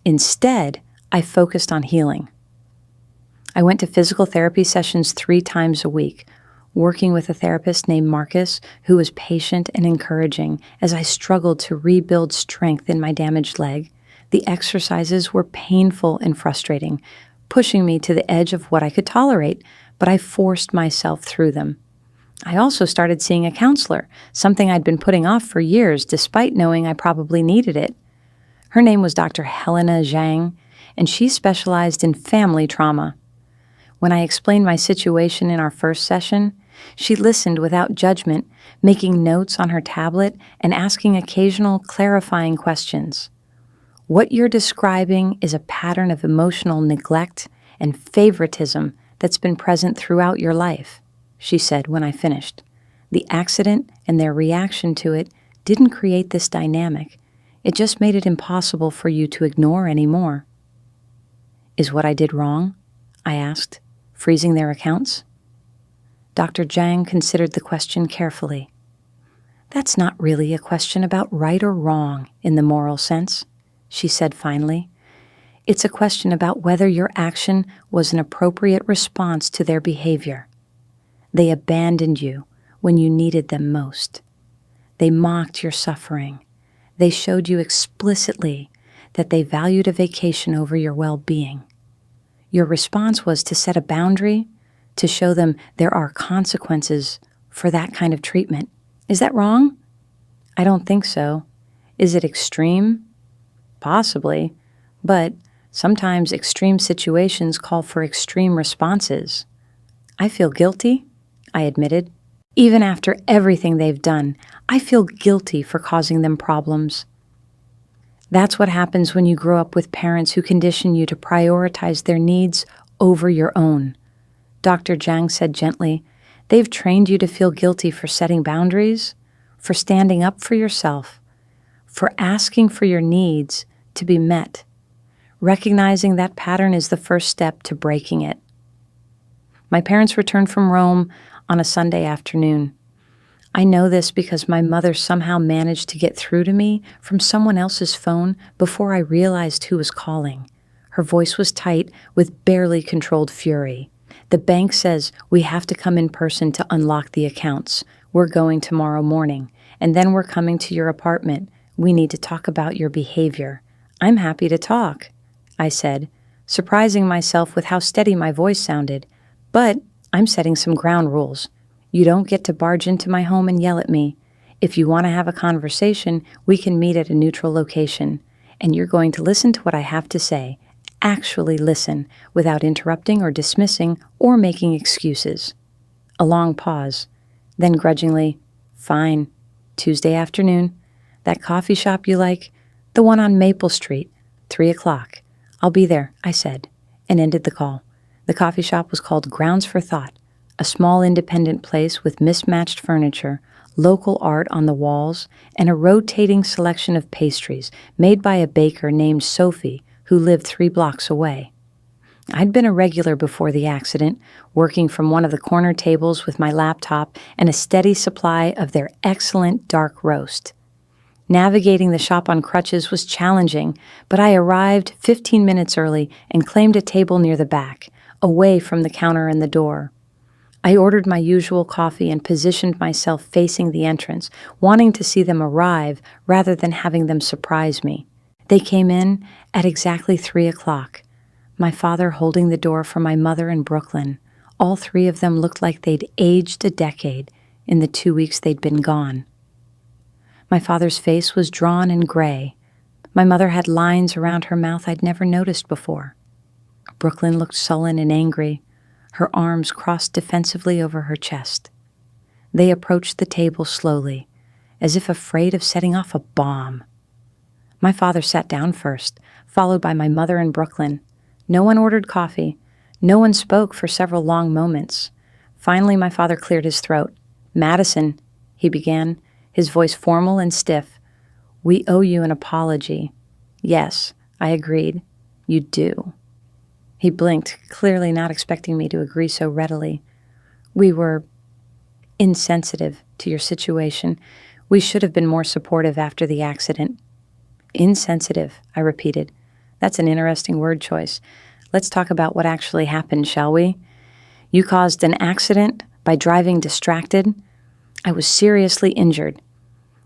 Speaker 1: Instead, I focused on healing. I went to physical therapy sessions 3 times a week, working with a therapist named Marcus who was patient and encouraging as I struggled to rebuild strength in my damaged leg. The exercises were painful and frustrating, pushing me to the edge of what I could tolerate, but I forced myself through them. I also started seeing a counselor, something I'd been putting off for years despite knowing I probably needed it. Her name was Dr. Helena Zhang, and she specialized in family trauma. When I explained my situation in our first session, she listened without judgment, making notes on her tablet and asking occasional clarifying questions. What you're describing is a pattern of emotional neglect and favoritism that's been present throughout your life, she said when I finished. The accident and their reaction to it didn't create this dynamic. It just made it impossible for you to ignore anymore. Is what I did wrong? I asked, freezing their accounts. Dr. Zhang considered the question carefully. That's not really a question about right or wrong in the moral sense, she said finally. It's a question about whether your action was an appropriate response to their behavior. They abandoned you when you needed them most. They mocked your suffering. They showed you explicitly that they valued a vacation over your well-being. Your response was to set a boundary, to show them there are consequences for that kind of treatment. Is that wrong? I don't think so. Is it extreme? Possibly, but sometimes extreme situations call for extreme responses. I feel guilty, I admitted. Even after everything they've done, I feel guilty for causing them problems. That's what happens when you grow up with parents who condition you to prioritize their needs over your own. Dr. Zhang said gently, they've trained you to feel guilty for setting boundaries, for standing up for yourself, for asking for your needs to be met. Recognizing that pattern is the first step to breaking it. My parents returned from Rome on a Sunday afternoon. I know this because my mother somehow managed to get through to me from someone else's phone before I realized who was calling. Her voice was tight with barely controlled fury. The bank says we have to come in person to unlock the accounts. We're going tomorrow morning, and then we're coming to your apartment. We need to talk about your behavior. I'm happy to talk, I said, surprising myself with how steady my voice sounded. But I'm setting some ground rules. You don't get to barge into my home and yell at me. If you want to have a conversation, we can meet at a neutral location, and you're going to listen to what I have to say. Actually listen, without interrupting or dismissing or making excuses. A long pause. Then grudgingly, fine, Tuesday afternoon. That coffee shop you like? The one on Maple Street, 3 o'clock. I'll be there, I said, and ended the call. The coffee shop was called Grounds for Thought, a small independent place with mismatched furniture, local art on the walls, and a rotating selection of pastries made by a baker named Sophie who lived 3 blocks away. I'd been a regular before the accident, working from one of the corner tables with my laptop and a steady supply of their excellent dark roast. Navigating the shop on crutches was challenging, but I arrived 15 minutes early and claimed a table near the back, away from the counter and the door. I ordered my usual coffee and positioned myself facing the entrance, wanting to see them arrive rather than having them surprise me. They came in at exactly 3 o'clock, my father holding the door for my mother in Brooklyn. All 3 of them looked like they'd aged a decade in the 2 weeks they'd been gone. My father's face was drawn and gray. My mother had lines around her mouth I'd never noticed before. Brooklyn looked sullen and angry, her arms crossed defensively over her chest. They approached the table slowly, as if afraid of setting off a bomb. My father sat down first, followed by my mother and Brooklyn. No one ordered coffee. No one spoke for several long moments. Finally, my father cleared his throat. "Madison," he began, his voice formal and stiff, "we owe you an apology. Yes, I agreed. You do. He blinked, clearly not expecting me to agree so readily. We were insensitive to your situation. We should have been more supportive after the accident. Insensitive, I repeated. That's an interesting word choice. Let's talk about what actually happened, shall we? You caused an accident by driving distracted. I was seriously injured.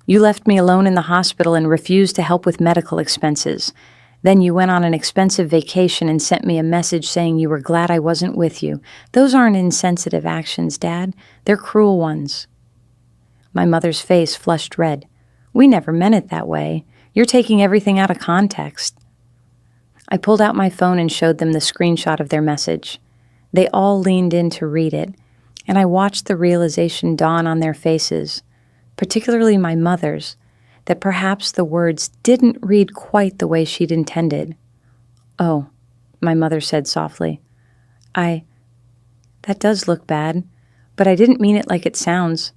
Speaker 1: You left me alone in the hospital and refused to help with medical expenses. Then you went on an expensive vacation and sent me a message saying you were glad I wasn't with you. Those aren't insensitive actions, Dad. They're cruel ones. My mother's face flushed red. We never meant it that way. You're taking everything out of context. I pulled out my phone and showed them the screenshot of their message. They all leaned in to read it, and I watched the realization dawn on their faces, particularly my mother's, that perhaps the words didn't read quite the way she'd intended. Oh, my mother said softly. That does look bad, but I didn't mean it like it sounds.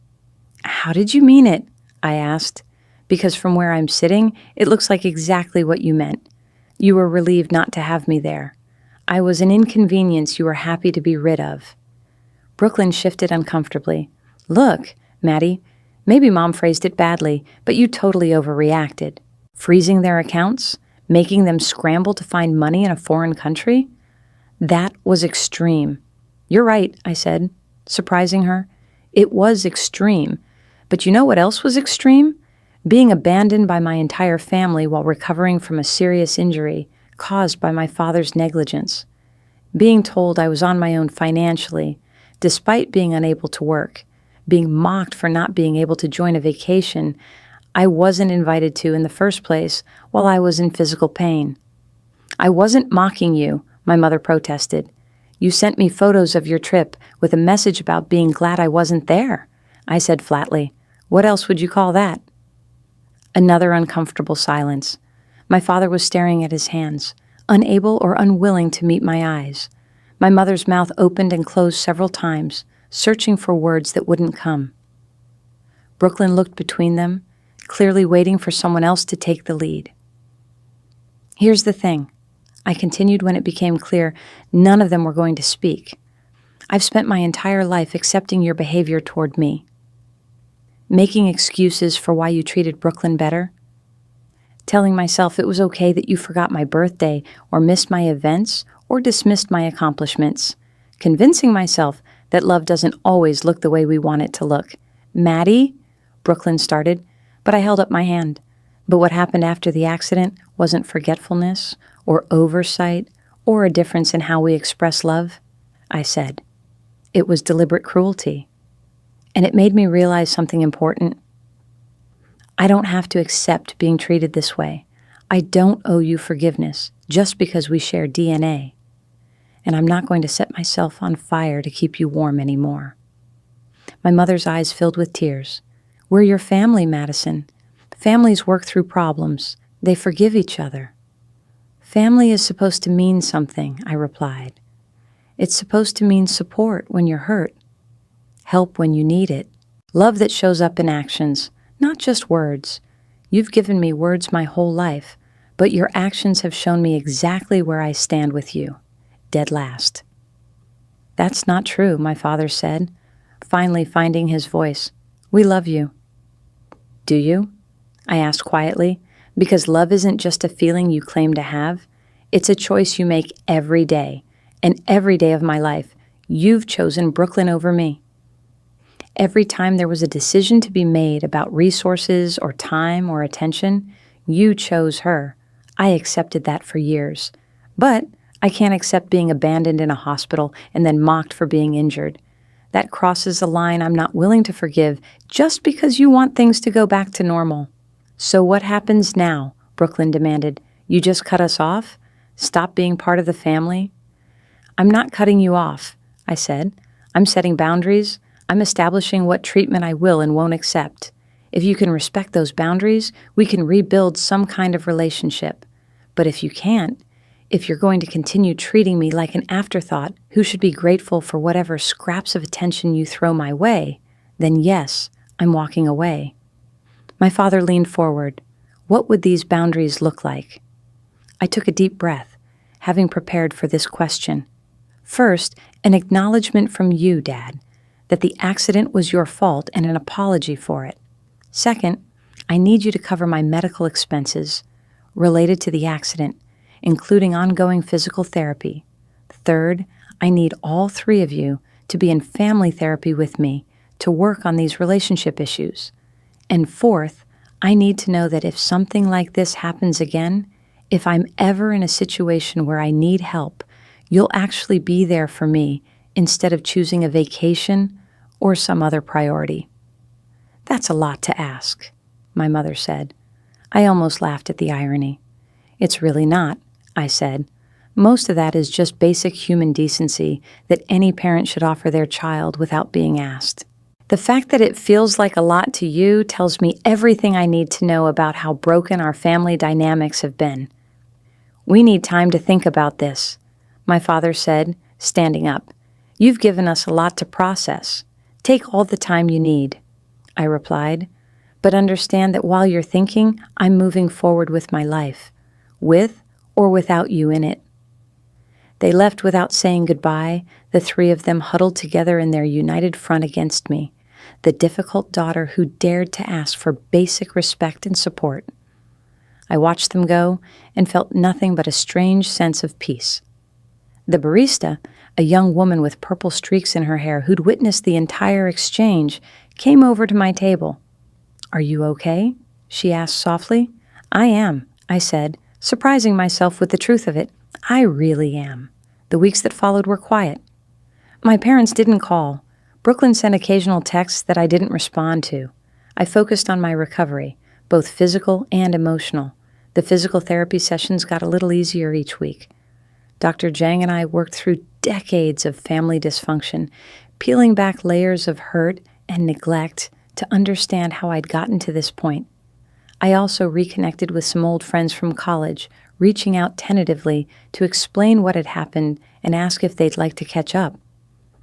Speaker 1: How did you mean it? I asked, because from where I'm sitting, it looks like exactly what you meant. You were relieved not to have me there. I was an inconvenience you were happy to be rid of. Brooklyn shifted uncomfortably. Look, Maddie, maybe Mom phrased it badly, but you totally overreacted. Freezing their accounts? Making them scramble to find money in a foreign country? That was extreme. You're right, I said, surprising her. It was extreme. But you know what else was extreme? Being abandoned by my entire family while recovering from a serious injury caused by my father's negligence. Being told I was on my own financially, despite being unable to work. Being mocked for not being able to join a vacation I wasn't invited to in the first place while I was in physical pain. I wasn't mocking you, my mother protested. You sent me photos of your trip with a message about being glad I wasn't there, I said flatly. What else would you call that? Another uncomfortable silence. My father was staring at his hands, unable or unwilling to meet my eyes. My mother's mouth opened and closed several times, searching for words that wouldn't come. Brooklyn looked between them, clearly waiting for someone else to take the lead. Here's the thing, I continued when it became clear none of them were going to speak. I've spent my entire life accepting your behavior toward me. Making excuses for why you treated Brooklyn better. Telling myself it was okay that you forgot my birthday or missed my events or dismissed my accomplishments. Convincing myself that love doesn't always look the way we want it to look. Maddie, Brooklyn started, but I held up my hand. But what happened after the accident wasn't forgetfulness or oversight or a difference in how we express love, I said. It was deliberate cruelty. And it made me realize something important. I don't have to accept being treated this way. I don't owe you forgiveness just because we share DNA. And I'm not going to set myself on fire to keep you warm anymore. My mother's eyes filled with tears. We're your family, Madison. Families work through problems. They forgive each other. Family is supposed to mean something, I replied. It's supposed to mean support when you're hurt. Help when you need it. Love that shows up in actions, not just words. You've given me words my whole life, but your actions have shown me exactly where I stand with you. Dead last. That's not true, my father said, finally finding his voice. We love you. Do you? I asked quietly, because love isn't just a feeling you claim to have. It's a choice you make every day, and every day of my life, you've chosen Brooklyn over me. Every time there was a decision to be made about resources or time or attention, you chose her. I accepted that for years. But I can't accept being abandoned in a hospital and then mocked for being injured. That crosses a line I'm not willing to forgive just because you want things to go back to normal. So what happens now? Brooklyn demanded. You just cut us off? Stop being part of the family? I'm not cutting you off, I said. I'm setting boundaries. I'm establishing what treatment I will and won't accept. If you can respect those boundaries, we can rebuild some kind of relationship. But if you can't, if you're going to continue treating me like an afterthought who should be grateful for whatever scraps of attention you throw my way, then yes, I'm walking away. My father leaned forward. What would these boundaries look like? I took a deep breath, having prepared for this question. First, an acknowledgement from you, Dad, that the accident was your fault and an apology for it. Second, I need you to cover my medical expenses related to the accident, including ongoing physical therapy. Third, I need all three of you to be in family therapy with me to work on these relationship issues. And fourth, I need to know that if something like this happens again, if I'm ever in a situation where I need help, you'll actually be there for me instead of choosing a vacation or some other priority. That's a lot to ask, my mother said. I almost laughed at the irony. It's really not, I said. Most of that is just basic human decency that any parent should offer their child without being asked. The fact that it feels like a lot to you tells me everything I need to know about how broken our family dynamics have been. We need time to think about this, my father said, standing up. You've given us a lot to process. Take all the time you need, I replied, but understand that while you're thinking, I'm moving forward with my life, with or without you in it. They left without saying goodbye, the three of them huddled together in their united front against me, the difficult daughter who dared to ask for basic respect and support. I watched them go and felt nothing but a strange sense of peace. The barista, a young woman with purple streaks in her hair who'd witnessed the entire exchange, came over to my table. "Are you okay?" she asked softly. "I am," I said, surprising myself with the truth of it. I really am. The weeks that followed were quiet. My parents didn't call. Brooklyn sent occasional texts that I didn't respond to. I focused on my recovery, both physical and emotional. The physical therapy sessions got a little easier each week. Dr. Zhang and I worked through decades of family dysfunction, peeling back layers of hurt and neglect to understand how I'd gotten to this point. I also reconnected with some old friends from college, reaching out tentatively to explain what had happened and ask if they'd like to catch up.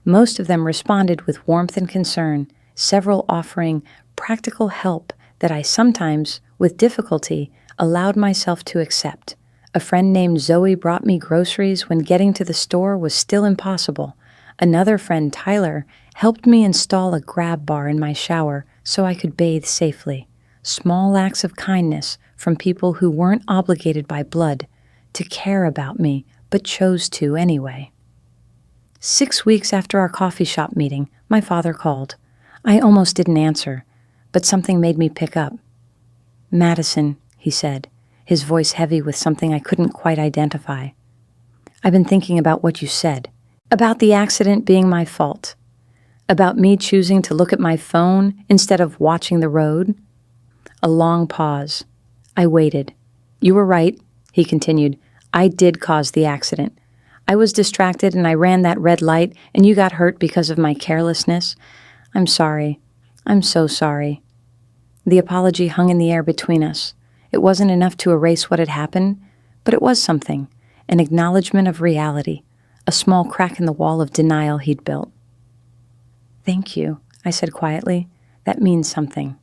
Speaker 1: Most of them responded with warmth and concern, several offering practical help that I sometimes, with difficulty, allowed myself to accept. A friend named Zoe brought me groceries when getting to the store was still impossible. Another friend, Tyler, helped me install a grab bar in my shower so I could bathe safely. Small acts of kindness from people who weren't obligated by blood to care about me, but chose to anyway. 6 weeks after our coffee shop meeting, my father called. I almost didn't answer, but something made me pick up. "Madison," he said, his voice heavy with something I couldn't quite identify. "I've been thinking about what you said, about the accident being my fault, about me choosing to look at my phone instead of watching the road." A long pause. I waited. "You were right," he continued. "I did cause the accident. I was distracted and I ran that red light and you got hurt because of my carelessness. I'm sorry. I'm so sorry." The apology hung in the air between us. It wasn't enough to erase what had happened, but it was something, an acknowledgement of reality, a small crack in the wall of denial he'd built. "Thank you," I said quietly. "That means something."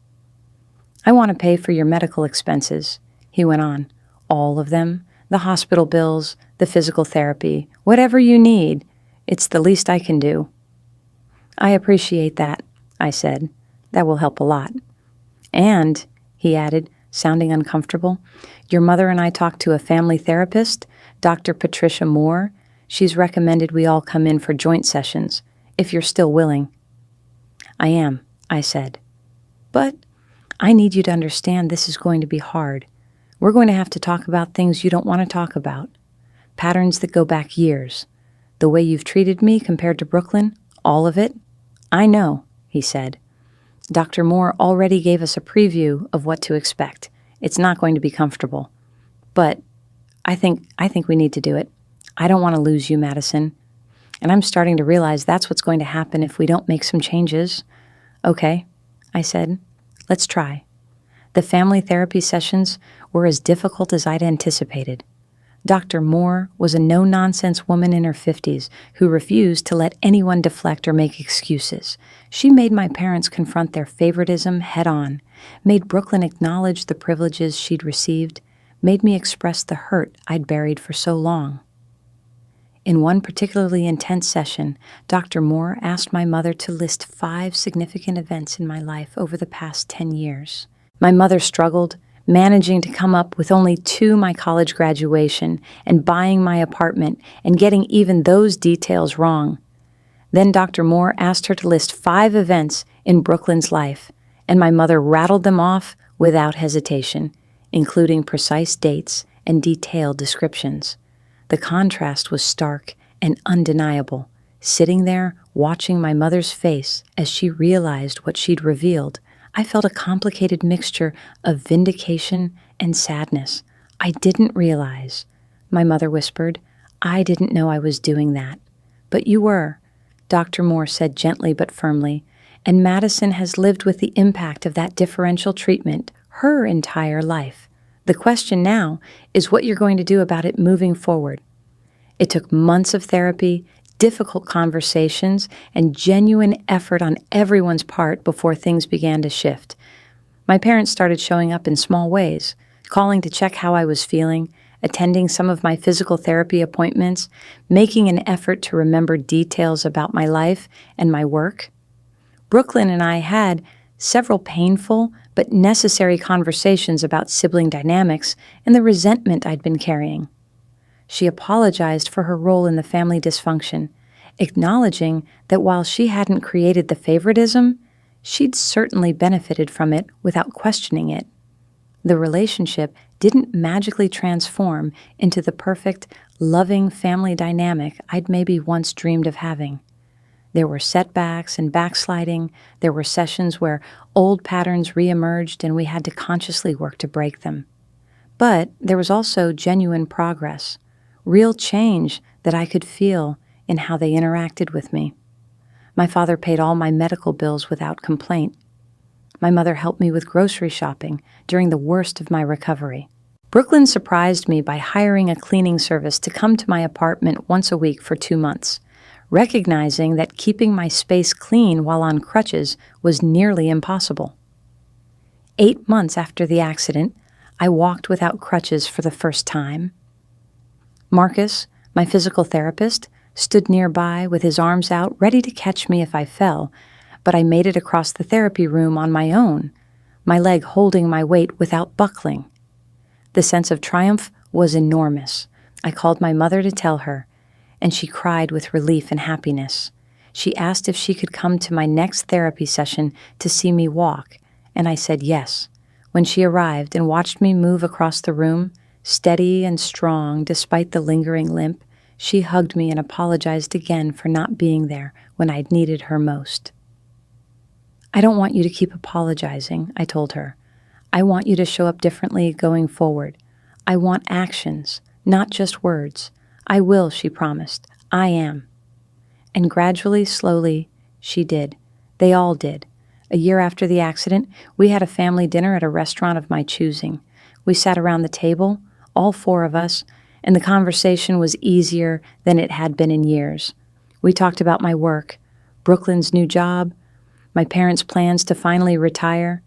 Speaker 1: "I want to pay for your medical expenses," he went on. "All of them. The hospital bills, the physical therapy, whatever you need. It's the least I can do." "I appreciate that," I said. "That will help a lot." "And," he added, sounding uncomfortable, "your mother and I talked to a family therapist, Dr. Patricia Moore. She's recommended we all come in for joint sessions, if you're still willing." "I am," I said. "But I need you to understand this is going to be hard. We're going to have to talk about things you don't want to talk about. Patterns that go back years. The way you've treated me compared to Brooklyn, all of it. I know," he said. "Dr. Moore already gave us a preview of what to expect. It's not going to be comfortable. But I think we need to do it. I don't want to lose you, Madison. And I'm starting to realize that's what's going to happen if we don't make some changes." "Okay," I said. "Let's try." The family therapy sessions were as difficult as I'd anticipated. Dr. Moore was a no-nonsense woman in her 50s who refused to let anyone deflect or make excuses. She made my parents confront their favoritism head-on, made Brooklyn acknowledge the privileges she'd received, made me express the hurt I'd buried for so long. In one particularly intense session, Dr. Moore asked my mother to list 5 significant events in my life over the past 10 years. My mother struggled, managing to come up with only 2: my college graduation and buying my apartment, and getting even those details wrong. Then Dr. Moore asked her to list 5 events in Brooklyn's life, and my mother rattled them off without hesitation, including precise dates and detailed descriptions. The contrast was stark and undeniable. Sitting there, watching my mother's face as she realized what she'd revealed, I felt a complicated mixture of vindication and sadness. "I didn't realize," my mother whispered. "I didn't know I was doing that." "But you were," Dr. Moore said gently but firmly, "and Madison has lived with the impact of that differential treatment her entire life. The question now is what you're going to do about it moving forward." It took months of therapy, difficult conversations, and genuine effort on everyone's part before things began to shift. My parents started showing up in small ways, calling to check how I was feeling, attending some of my physical therapy appointments, making an effort to remember details about my life and my work. Brooklyn and I had several painful but necessary conversations about sibling dynamics and the resentment I'd been carrying. She apologized for her role in the family dysfunction, acknowledging that while she hadn't created the favoritism, she'd certainly benefited from it without questioning it. The relationship didn't magically transform into the perfect, loving family dynamic I'd maybe once dreamed of having. There were setbacks and backsliding. There were sessions where old patterns reemerged and we had to consciously work to break them. But there was also genuine progress, real change that I could feel in how they interacted with me. My father paid all my medical bills without complaint. My mother helped me with grocery shopping during the worst of my recovery. Brooklyn surprised me by hiring a cleaning service to come to my apartment once a week for 2 months, recognizing that keeping my space clean while on crutches was nearly impossible. 8 months after the accident, I walked without crutches for the first time. Marcus, my physical therapist, stood nearby with his arms out, ready to catch me if I fell, but I made it across the therapy room on my own, my leg holding my weight without buckling. The sense of triumph was enormous. I called my mother to tell her, and she cried with relief and happiness. She asked if she could come to my next therapy session to see me walk, and I said yes. When she arrived and watched me move across the room, steady and strong despite the lingering limp, she hugged me and apologized again for not being there when I'd needed her most. "I don't want you to keep apologizing," I told her. "I want you to show up differently going forward. I want actions, not just words." "I will," she promised. "I am." And gradually, slowly, she did. They all did. A year after the accident, we had a family dinner at a restaurant of my choosing. We sat around the table, all 4 of us, and the conversation was easier than it had been in years. We talked about my work, Brooklyn's new job, my parents' plans to finally retire.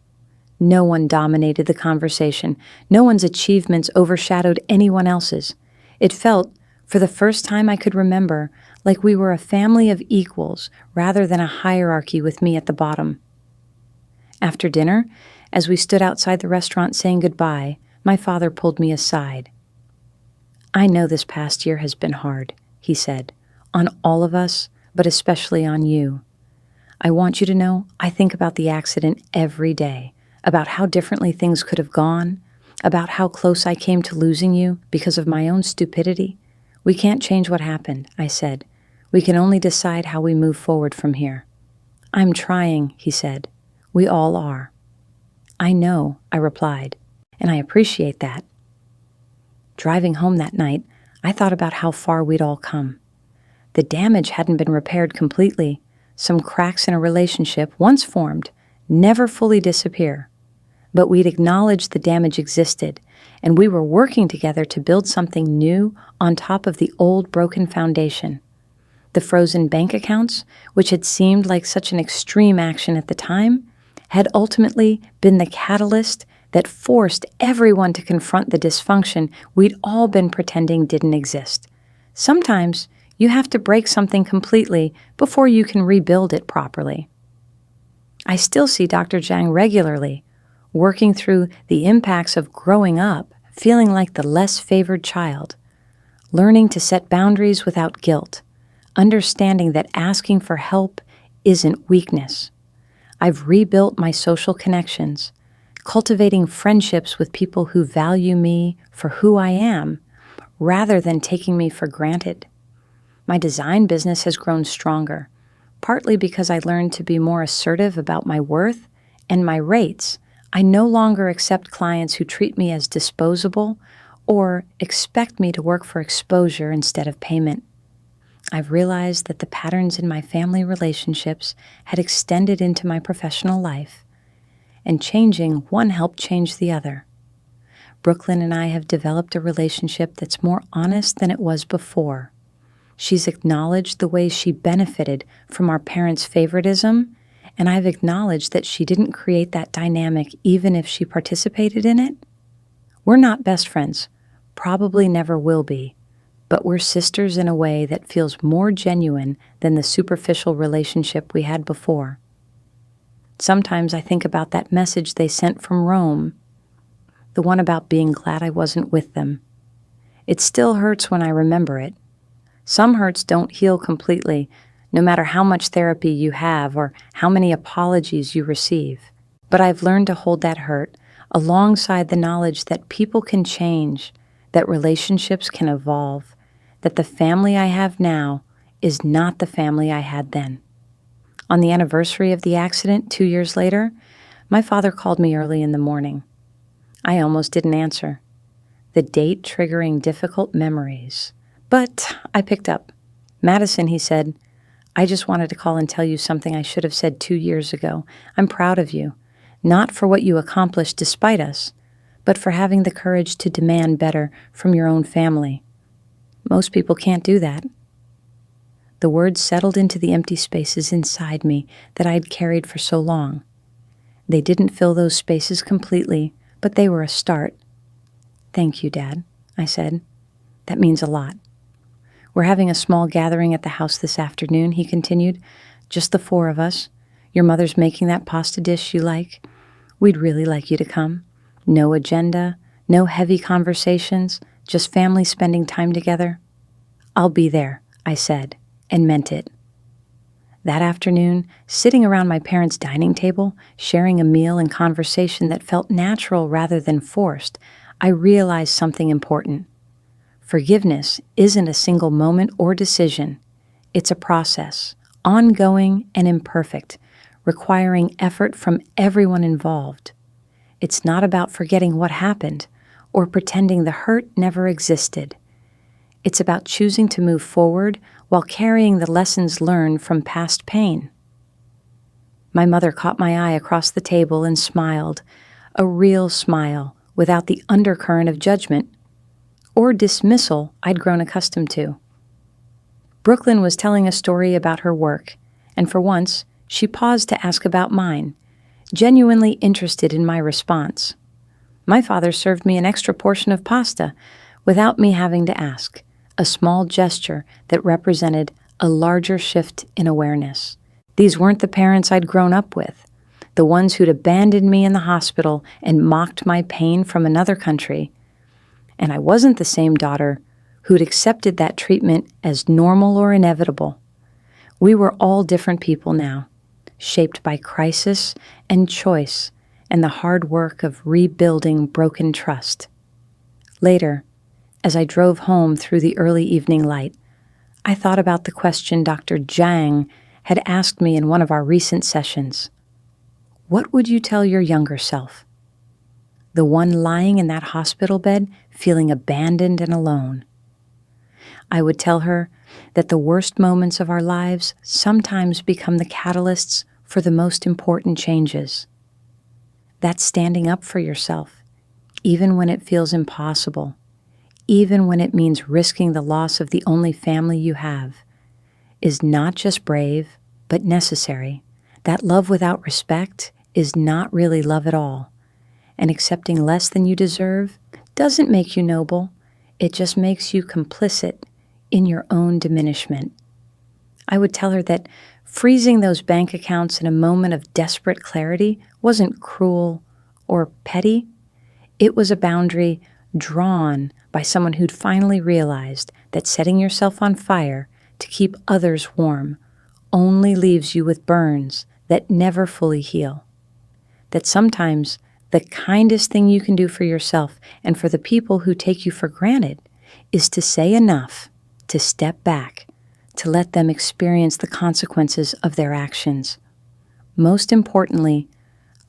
Speaker 1: No one dominated the conversation. No one's achievements overshadowed anyone else's. It felt, for the first time I could remember, like we were a family of equals rather than a hierarchy with me at the bottom. After dinner, as we stood outside the restaurant saying goodbye, my father pulled me aside. "I know this past year has been hard," he said, "on all of us, but especially on you. I want you to know I think about the accident every day, about how differently things could have gone, about how close I came to losing you because of my own stupidity. We can't change what happened," I said. "We can only decide how we move forward from here." "I'm trying," he said. "We all are." "I know," I replied, "and I appreciate that." Driving home that night, I thought about how far we'd all come. The damage hadn't been repaired completely. Some cracks in a relationship, once formed, never fully disappear. But we'd acknowledged the damage existed, and we were working together to build something new on top of the old broken foundation. The frozen bank accounts, which had seemed like such an extreme action at the time, had ultimately been the catalyst that forced everyone to confront the dysfunction we'd all been pretending didn't exist. Sometimes you have to break something completely before you can rebuild it properly. I still see Dr. Zhang regularly, working through the impacts of growing up, feeling like the less favored child, learning to set boundaries without guilt, understanding that asking for help isn't weakness. I've rebuilt my social connections, cultivating friendships with people who value me for who I am, rather than taking me for granted. My design business has grown stronger, partly because I learned to be more assertive about my worth and my rates. I no longer accept clients who treat me as disposable or expect me to work for exposure instead of payment. I've realized that the patterns in my family relationships had extended into my professional life, and changing one helped change the other. Brooklyn and I have developed a relationship that's more honest than it was before. She's acknowledged the ways she benefited from our parents' favoritism, and I've acknowledged that she didn't create that dynamic even if she participated in it. We're not best friends, probably never will be, but we're sisters in a way that feels more genuine than the superficial relationship we had before. Sometimes I think about that message they sent from Rome, the one about being glad I wasn't with them. It still hurts when I remember it. Some hurts don't heal completely, no matter how much therapy you have or how many apologies you receive. But I've learned to hold that hurt alongside the knowledge that people can change, that relationships can evolve, that the family I have now is not the family I had then. On the anniversary of the accident 2 years later, my father called me early in the morning. I almost didn't answer, the date triggering difficult memories. But I picked up. "Madison," he said, "I just wanted to call and tell you something I should have said 2 years ago. I'm proud of you, not for what you accomplished despite us, but for having the courage to demand better from your own family. Most people can't do that." The words settled into the empty spaces inside me that I'd carried for so long. They didn't fill those spaces completely, but they were a start. "Thank you, Dad," I said. "That means a lot." "We're having a small gathering at the house this afternoon," he continued. "Just the 4 of us. Your mother's making that pasta dish you like. We'd really like you to come. No agenda, no heavy conversations, just family spending time together." "I'll be there," I said, and meant it. That afternoon, sitting around my parents' dining table, sharing a meal and conversation that felt natural rather than forced, I realized something important. Forgiveness isn't a single moment or decision. It's a process, ongoing and imperfect, requiring effort from everyone involved. It's not about forgetting what happened or pretending the hurt never existed. It's about choosing to move forward while carrying the lessons learned from past pain. My mother caught my eye across the table and smiled, a real smile without the undercurrent of judgment or dismissal I'd grown accustomed to. Brooklyn was telling a story about her work, and for once, she paused to ask about mine, genuinely interested in my response. My father served me an extra portion of pasta without me having to ask, a small gesture that represented a larger shift in awareness. These weren't the parents I'd grown up with, the ones who'd abandoned me in the hospital and mocked my pain from another country. And I wasn't the same daughter who'd accepted that treatment as normal or inevitable. We were all different people now, shaped by crisis and choice and the hard work of rebuilding broken trust. Later, as I drove home through the early evening light, I thought about the question Dr. Zhang had asked me in one of our recent sessions. What would you tell your younger self? The one lying in that hospital bed, feeling abandoned and alone. I would tell her that the worst moments of our lives sometimes become the catalysts for the most important changes. That's standing up for yourself, even when it feels impossible, even when it means risking the loss of the only family you have, is not just brave, but necessary. That love without respect is not really love at all. and accepting less than you deserve doesn't make you noble. It just makes you complicit in your own diminishment. I would tell her that freezing those bank accounts in a moment of desperate clarity wasn't cruel or petty. It was a boundary drawn by someone who'd finally realized that setting yourself on fire to keep others warm only leaves you with burns that never fully heal. That sometimes the kindest thing you can do for yourself and for the people who take you for granted is to say enough, to step back, to let them experience the consequences of their actions. Most importantly,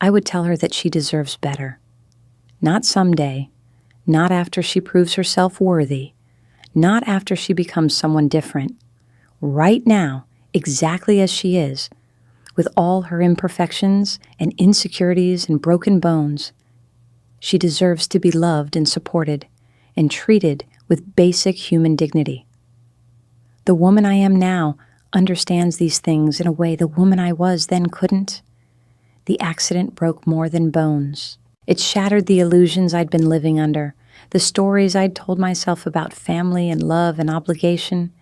Speaker 1: I would tell her that she deserves better. Not someday, not after she proves herself worthy, not after she becomes someone different. Right now, exactly as she is, with all her imperfections and insecurities and broken bones, she deserves to be loved and supported and treated with basic human dignity. The woman I am now understands these things in a way the woman I was then couldn't. The accident broke more than bones. It shattered the illusions I'd been living under, the stories I'd told myself about family and love and obligation.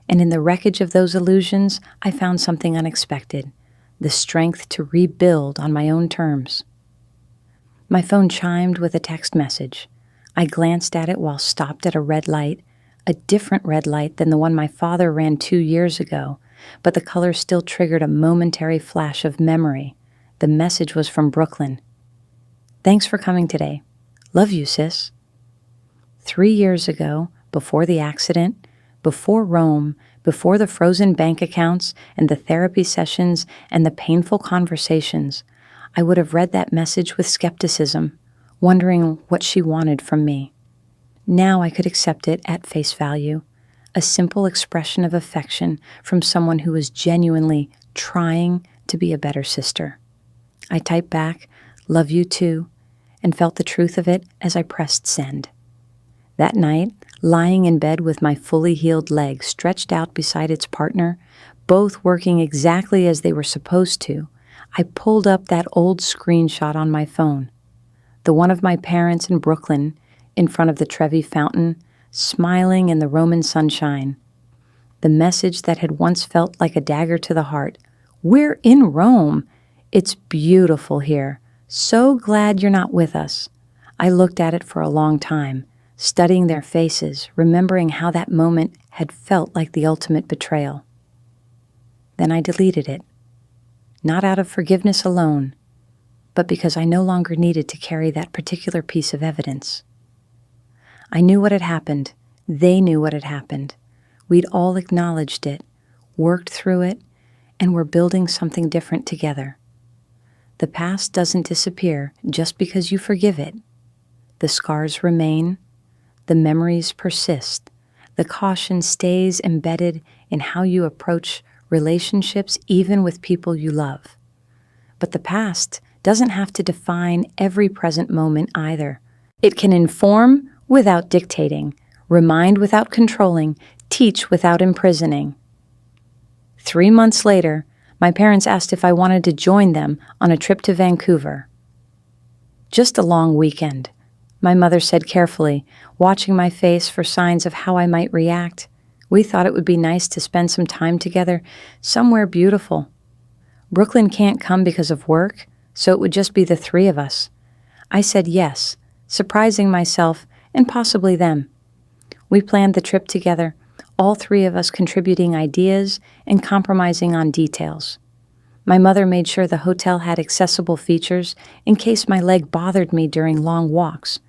Speaker 1: And in the wreckage of those illusions, I found something unexpected, the strength to rebuild on my own terms. My phone chimed with a text message. I glanced at it while stopped at a red light, a different red light than the one my father ran 2 years ago, but the color still triggered a momentary flash of memory. The message was from Brooklyn. "Thanks for coming today. Love you, sis." 3 years ago, before the accident, before Rome, before the frozen bank accounts and the therapy sessions and the painful conversations, I would have read that message with skepticism, wondering what she wanted from me. Now I could accept it at face value, a simple expression of affection from someone who was genuinely trying to be a better sister. I typed back, "Love you too," and felt the truth of it as I pressed send. That night, lying in bed with my fully healed leg stretched out beside its partner, both working exactly as they were supposed to, I pulled up that old screenshot on my phone. The one of my parents in Brooklyn, in front of the Trevi Fountain, smiling in the Roman sunshine. The message that had once felt like a dagger to the heart. "We're in Rome. It's beautiful here. So glad you're not with us." I looked at it for a long time, studying their faces, remembering how that moment had felt like the ultimate betrayal. Then I deleted it, not out of forgiveness alone, but because I no longer needed to carry that particular piece of evidence. I knew what had happened. They knew what had happened. We'd all acknowledged it, worked through it, and were building something different together. The past doesn't disappear just because you forgive it. The scars remain. The memories persist. The caution stays embedded in how you approach relationships, even with people you love. But the past doesn't have to define every present moment either. It can inform without dictating, remind without controlling, teach without imprisoning. 3 months later, my parents asked if I wanted to join them on a trip to Vancouver. "Just a long weekend," my mother said carefully, watching my face for signs of how I might react. "We thought it would be nice to spend some time together, somewhere beautiful. Brooklyn can't come because of work, so it would just be the 3 of us." I said yes, surprising myself and possibly them. We planned the trip together, all 3 of us contributing ideas and compromising on details. My mother made sure the hotel had accessible features in case my leg bothered me during long walks.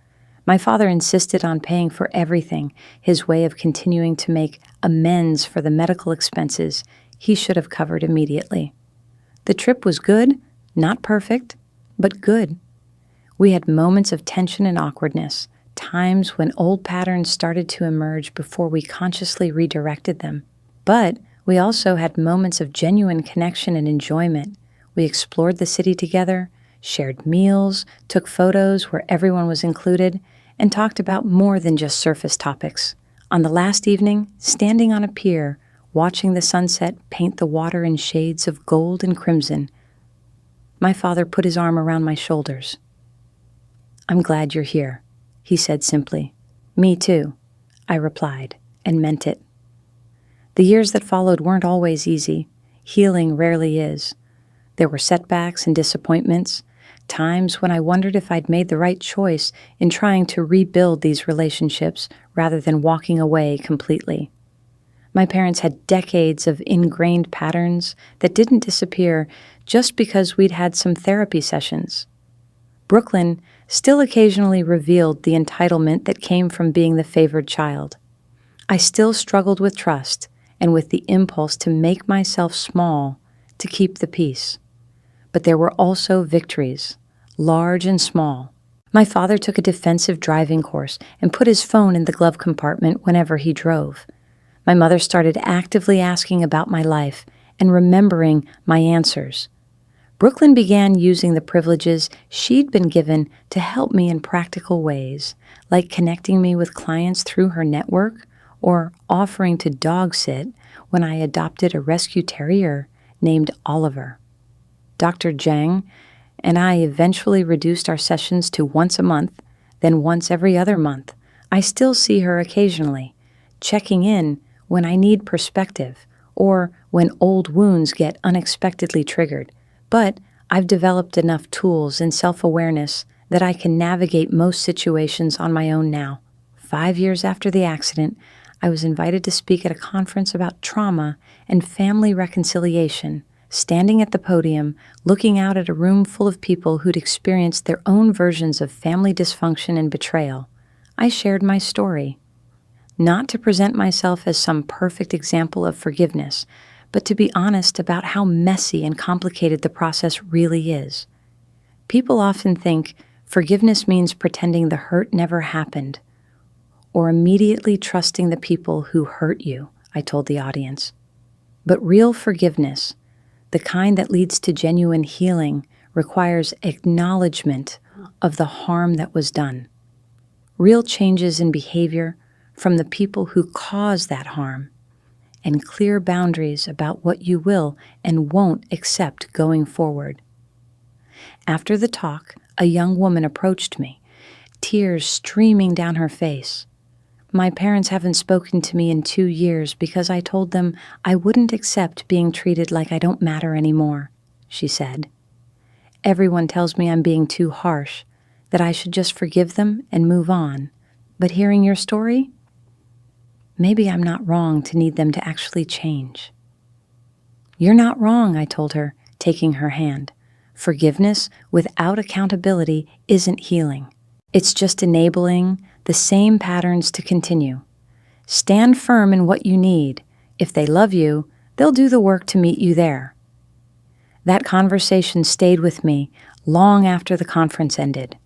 Speaker 1: My father insisted on paying for everything, his way of continuing to make amends for the medical expenses he should have covered immediately. The trip was good, not perfect, but good. We had moments of tension and awkwardness, times when old patterns started to emerge before we consciously redirected them. But we also had moments of genuine connection and enjoyment. We explored the city together, shared meals, took photos where everyone was included, and talked about more than just surface topics. On the last evening, standing on a pier, watching the sunset paint the water in shades of gold and crimson, my father put his arm around my shoulders. "I'm glad you're here," he said simply. "Me too," I replied, and meant it. The years that followed weren't always easy. Healing rarely is. There were setbacks and disappointments, times when I wondered if I'd made the right choice in trying to rebuild these relationships rather than walking away completely. My parents had decades of ingrained patterns that didn't disappear just because we'd had some therapy sessions. Brooklyn still occasionally revealed the entitlement that came from being the favored child. I still struggled with trust and with the impulse to make myself small to keep the peace. But there were also victories, large and small. My father took a defensive driving course and put his phone in the glove compartment whenever he drove. My mother started actively asking about my life and remembering my answers. Brooklyn began using the privileges she'd been given to help me in practical ways, like connecting me with clients through her network or offering to dog sit when I adopted a rescue terrier named Oliver. Dr. Zhang and I eventually reduced our sessions to once a month, then once every other month. I still see her occasionally, checking in when I need perspective or when old wounds get unexpectedly triggered. But I've developed enough tools and self-awareness that I can navigate most situations on my own now. 5 years after the accident, I was invited to speak at a conference about trauma and family reconciliation. Standing at the podium, looking out at a room full of people who'd experienced their own versions of family dysfunction and betrayal, I shared my story. Not to present myself as some perfect example of forgiveness, but to be honest about how messy and complicated the process really is. People often think forgiveness means pretending the hurt never happened, or immediately trusting the people who hurt you, I told the audience. But real forgiveness, the kind that leads to genuine healing, requires acknowledgement of the harm that was done. Real changes in behavior from the people who caused that harm, and clear boundaries about what you will and won't accept going forward. After the talk, a young woman approached me, tears streaming down her face. "My parents haven't spoken to me in 2 years because I told them I wouldn't accept being treated like I don't matter anymore," she said. "Everyone tells me I'm being too harsh, that I should just forgive them and move on. But hearing your story, maybe I'm not wrong to need them to actually change." "You're not wrong," I told her, taking her hand. "Forgiveness without accountability isn't healing. It's just enabling the same patterns to continue. Stand firm in what you need. If they love you, they'll do the work to meet you there." That conversation stayed with me long after the conference ended.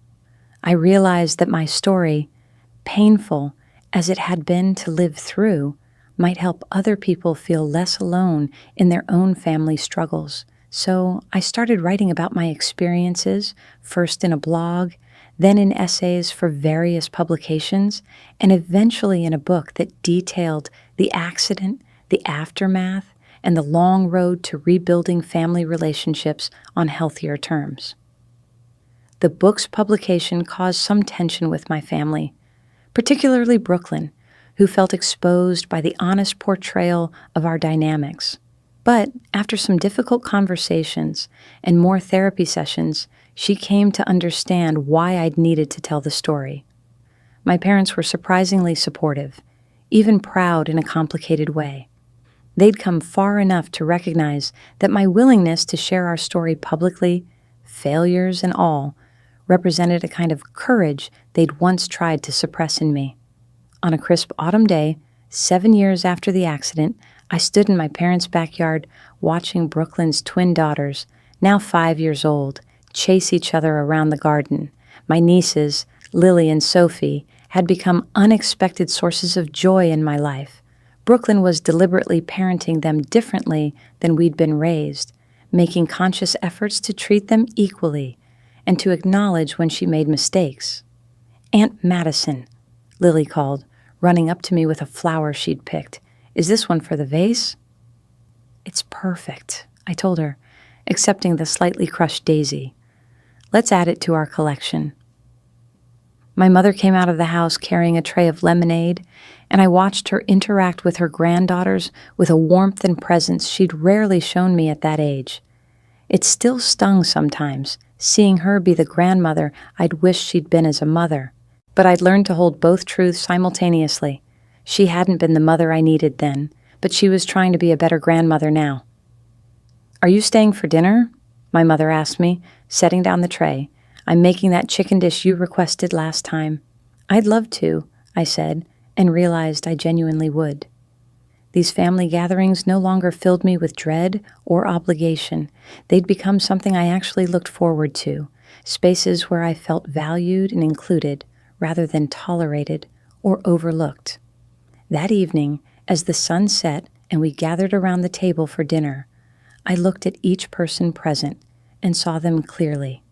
Speaker 1: I realized that my story, painful as it had been to live through, might help other people feel less alone in their own family struggles. So I started writing about my experiences, first in a blog, then in essays for various publications, and eventually in a book that detailed the accident, the aftermath, and the long road to rebuilding family relationships on healthier terms. The book's publication caused some tension with my family, particularly Brooklyn, who felt exposed by the honest portrayal of our dynamics. But after some difficult conversations and more therapy sessions, she came to understand why I'd needed to tell the story. My parents were surprisingly supportive, even proud in a complicated way. They'd come far enough to recognize that my willingness to share our story publicly, failures and all, represented a kind of courage they'd once tried to suppress in me. On a crisp autumn day, 7 years after the accident, I stood in my parents' backyard watching Brooklyn's twin daughters, now 5 years old, chase each other around the garden. My nieces, Lily and Sophie, had become unexpected sources of joy in my life. Brooklyn was deliberately parenting them differently than we'd been raised, making conscious efforts to treat them equally and to acknowledge when she made mistakes. "Aunt Madison," Lily called, running up to me with a flower she'd picked. "Is this one for the vase?" "It's perfect," I told her, accepting the slightly crushed daisy. "Let's add it to our collection." My mother came out of the house carrying a tray of lemonade, and I watched her interact with her granddaughters with a warmth and presence she'd rarely shown me at that age. It still stung sometimes, seeing her be the grandmother I'd wished she'd been as a mother. But I'd learned to hold both truths simultaneously. She hadn't been the mother I needed then, but she was trying to be a better grandmother now. "Are you staying for dinner?" my mother asked me, setting down the tray. "I'm making that chicken dish you requested last time." "I'd love to," I said, and realized I genuinely would. These family gatherings no longer filled me with dread or obligation. They'd become something I actually looked forward to, spaces where I felt valued and included rather than tolerated or overlooked. That evening, as the sun set and we gathered around the table for dinner, I looked at each person present and saw them clearly.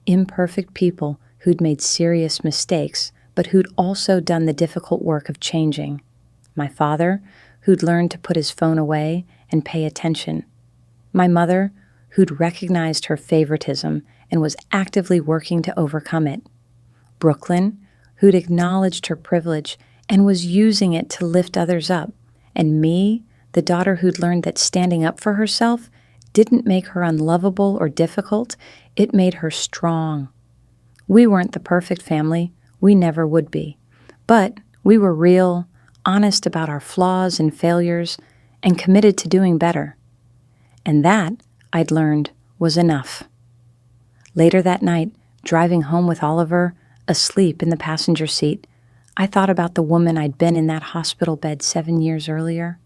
Speaker 1: Imperfect people who'd made serious mistakes, but who'd also done the difficult work of changing. My father, who'd learned to put his phone away and pay attention. My mother, who'd recognized her favoritism and was actively working to overcome it. Brooklyn, who'd acknowledged her privilege and was using it to lift others up. And me, the daughter who'd learned that standing up for herself didn't make her unlovable or difficult, it made her strong. We weren't the perfect family, we never would be. But we were real, honest about our flaws and failures, and committed to doing better. And that, I'd learned, was enough. Later that night, driving home with Oliver, asleep in the passenger seat, I thought about the woman I'd been in that hospital bed 7 years earlier.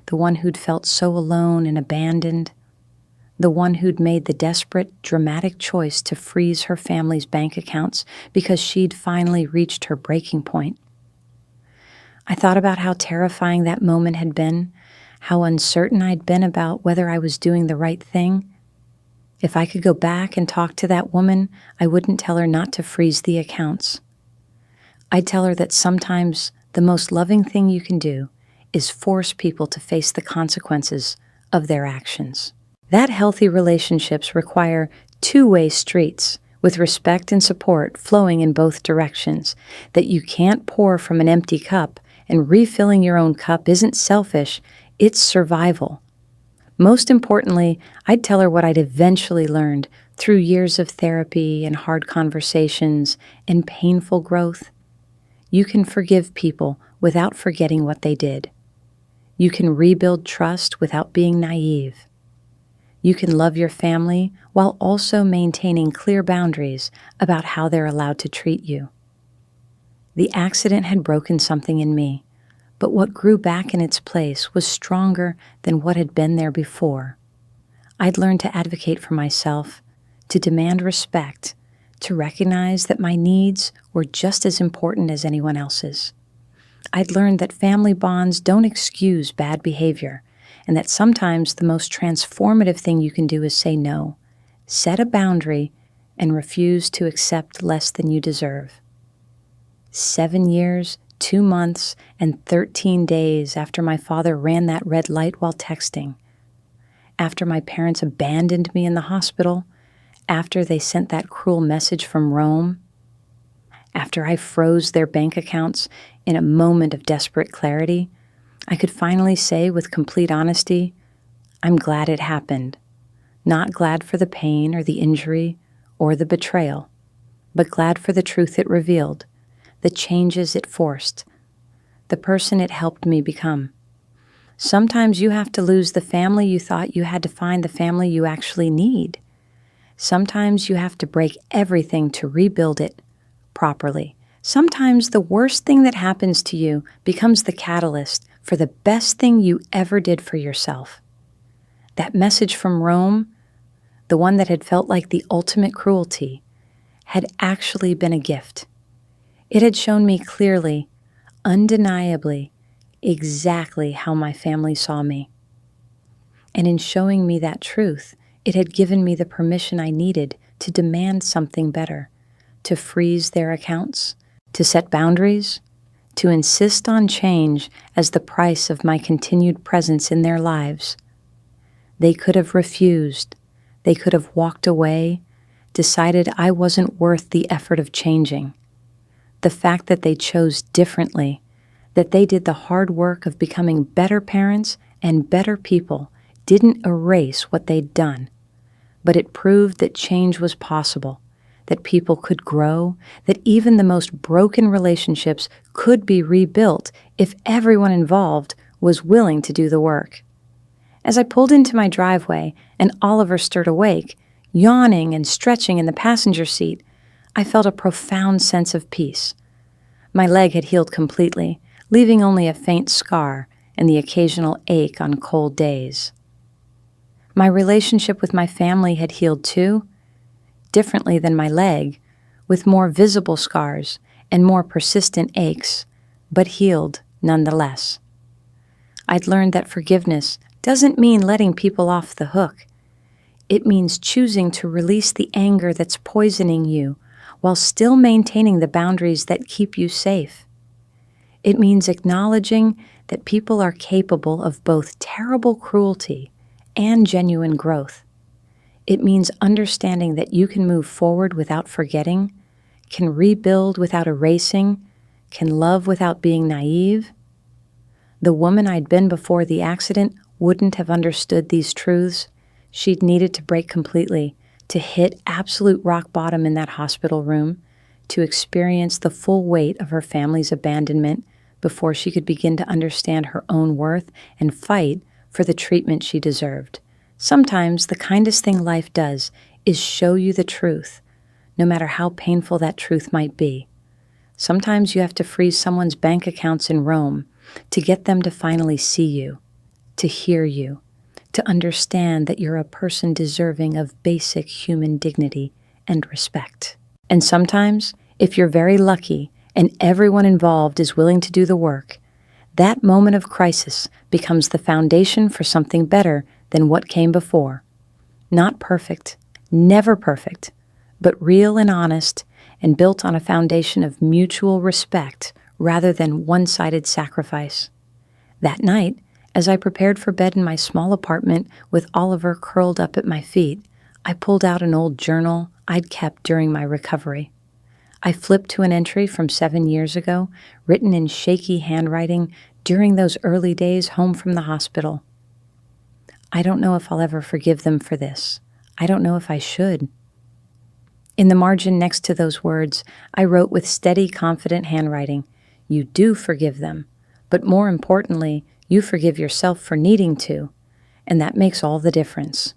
Speaker 1: The one who'd felt so alone and abandoned. The one who'd made the desperate, dramatic choice to freeze her family's bank accounts because she'd finally reached her breaking point. I thought about how terrifying that moment had been, how uncertain I'd been about whether I was doing the right thing. If I could go back and talk to that woman, I wouldn't tell her not to freeze the accounts. I'd tell her that sometimes the most loving thing you can do is force people to face the consequences of their actions. That healthy relationships require two-way streets with respect and support flowing in both directions, that you can't pour from an empty cup, and refilling your own cup isn't selfish, it's survival. Most importantly, I'd tell her what I'd eventually learned through years of therapy and hard conversations and painful growth. You can forgive people without forgetting what they did. You can rebuild trust without being naive. You can love your family while also maintaining clear boundaries about how they're allowed to treat you. The accident had broken something in me, but what grew back in its place was stronger than what had been there before. I'd learned to advocate for myself, to demand respect, to recognize that my needs were just as important as anyone else's. I'd learned that family bonds don't excuse bad behavior, and that sometimes the most transformative thing you can do is say no, set a boundary, and refuse to accept less than you deserve. 7 years, 2 months, and 13 days after my father ran that red light while texting, after my parents abandoned me in the hospital, after they sent that cruel message from Rome, after I froze their bank accounts in a moment of desperate clarity, I could finally say with complete honesty, I'm glad it happened. Not glad for the pain or the injury or the betrayal, but glad for the truth it revealed, the changes it forced, the person it helped me become. Sometimes you have to lose the family you thought you had to find the family you actually need. Sometimes you have to break everything to rebuild it properly. Sometimes the worst thing that happens to you becomes the catalyst for the best thing you ever did for yourself. That message from Rome, the one that had felt like the ultimate cruelty, had actually been a gift. It had shown me clearly, undeniably, exactly how my family saw me. And in showing me that truth, it had given me the permission I needed to demand something better, to freeze their accounts, to set boundaries, to insist on change as the price of my continued presence in their lives. They could have refused. They could have walked away, decided I wasn't worth the effort of changing. The fact that they chose differently, that they did the hard work of becoming better parents and better people, didn't erase what they'd done, but it proved that change was possible, that people could grow, that even the most broken relationships could be rebuilt if everyone involved was willing to do the work. As I pulled into my driveway and Oliver stirred awake, yawning and stretching in the passenger seat, I felt a profound sense of peace. My leg had healed completely, leaving only a faint scar and the occasional ache on cold days. My relationship with my family had healed too, differently than my leg, with more visible scars and more persistent aches, but healed nonetheless. I'd learned that forgiveness doesn't mean letting people off the hook. It means choosing to release the anger that's poisoning you while still maintaining the boundaries that keep you safe. It means acknowledging that people are capable of both terrible cruelty and genuine growth. It means understanding that you can move forward without forgetting, can rebuild without erasing, can love without being naive. The woman I'd been before the accident wouldn't have understood these truths. She'd needed to break completely, to hit absolute rock bottom in that hospital room, to experience the full weight of her family's abandonment before she could begin to understand her own worth and fight for the treatment she deserved. Sometimes the kindest thing life does is show you the truth, no matter how painful that truth might be. Sometimes you have to freeze someone's bank accounts in Rome to get them to finally see you, to hear you, to understand that you're a person deserving of basic human dignity and respect. And sometimes, if you're very lucky and everyone involved is willing to do the work, that moment of crisis becomes the foundation for something better than what came before. Not perfect, never perfect, but real and honest and built on a foundation of mutual respect rather than one-sided sacrifice. That night, as I prepared for bed in my small apartment with Oliver curled up at my feet, I pulled out an old journal I'd kept during my recovery. I flipped to an entry from 7 years ago, written in shaky handwriting during those early days home from the hospital. I don't know if I'll ever forgive them for this. I don't know if I should. In the margin next to those words, I wrote with steady, confident handwriting, "You do forgive them, but more importantly, you forgive yourself for needing to, and that makes all the difference."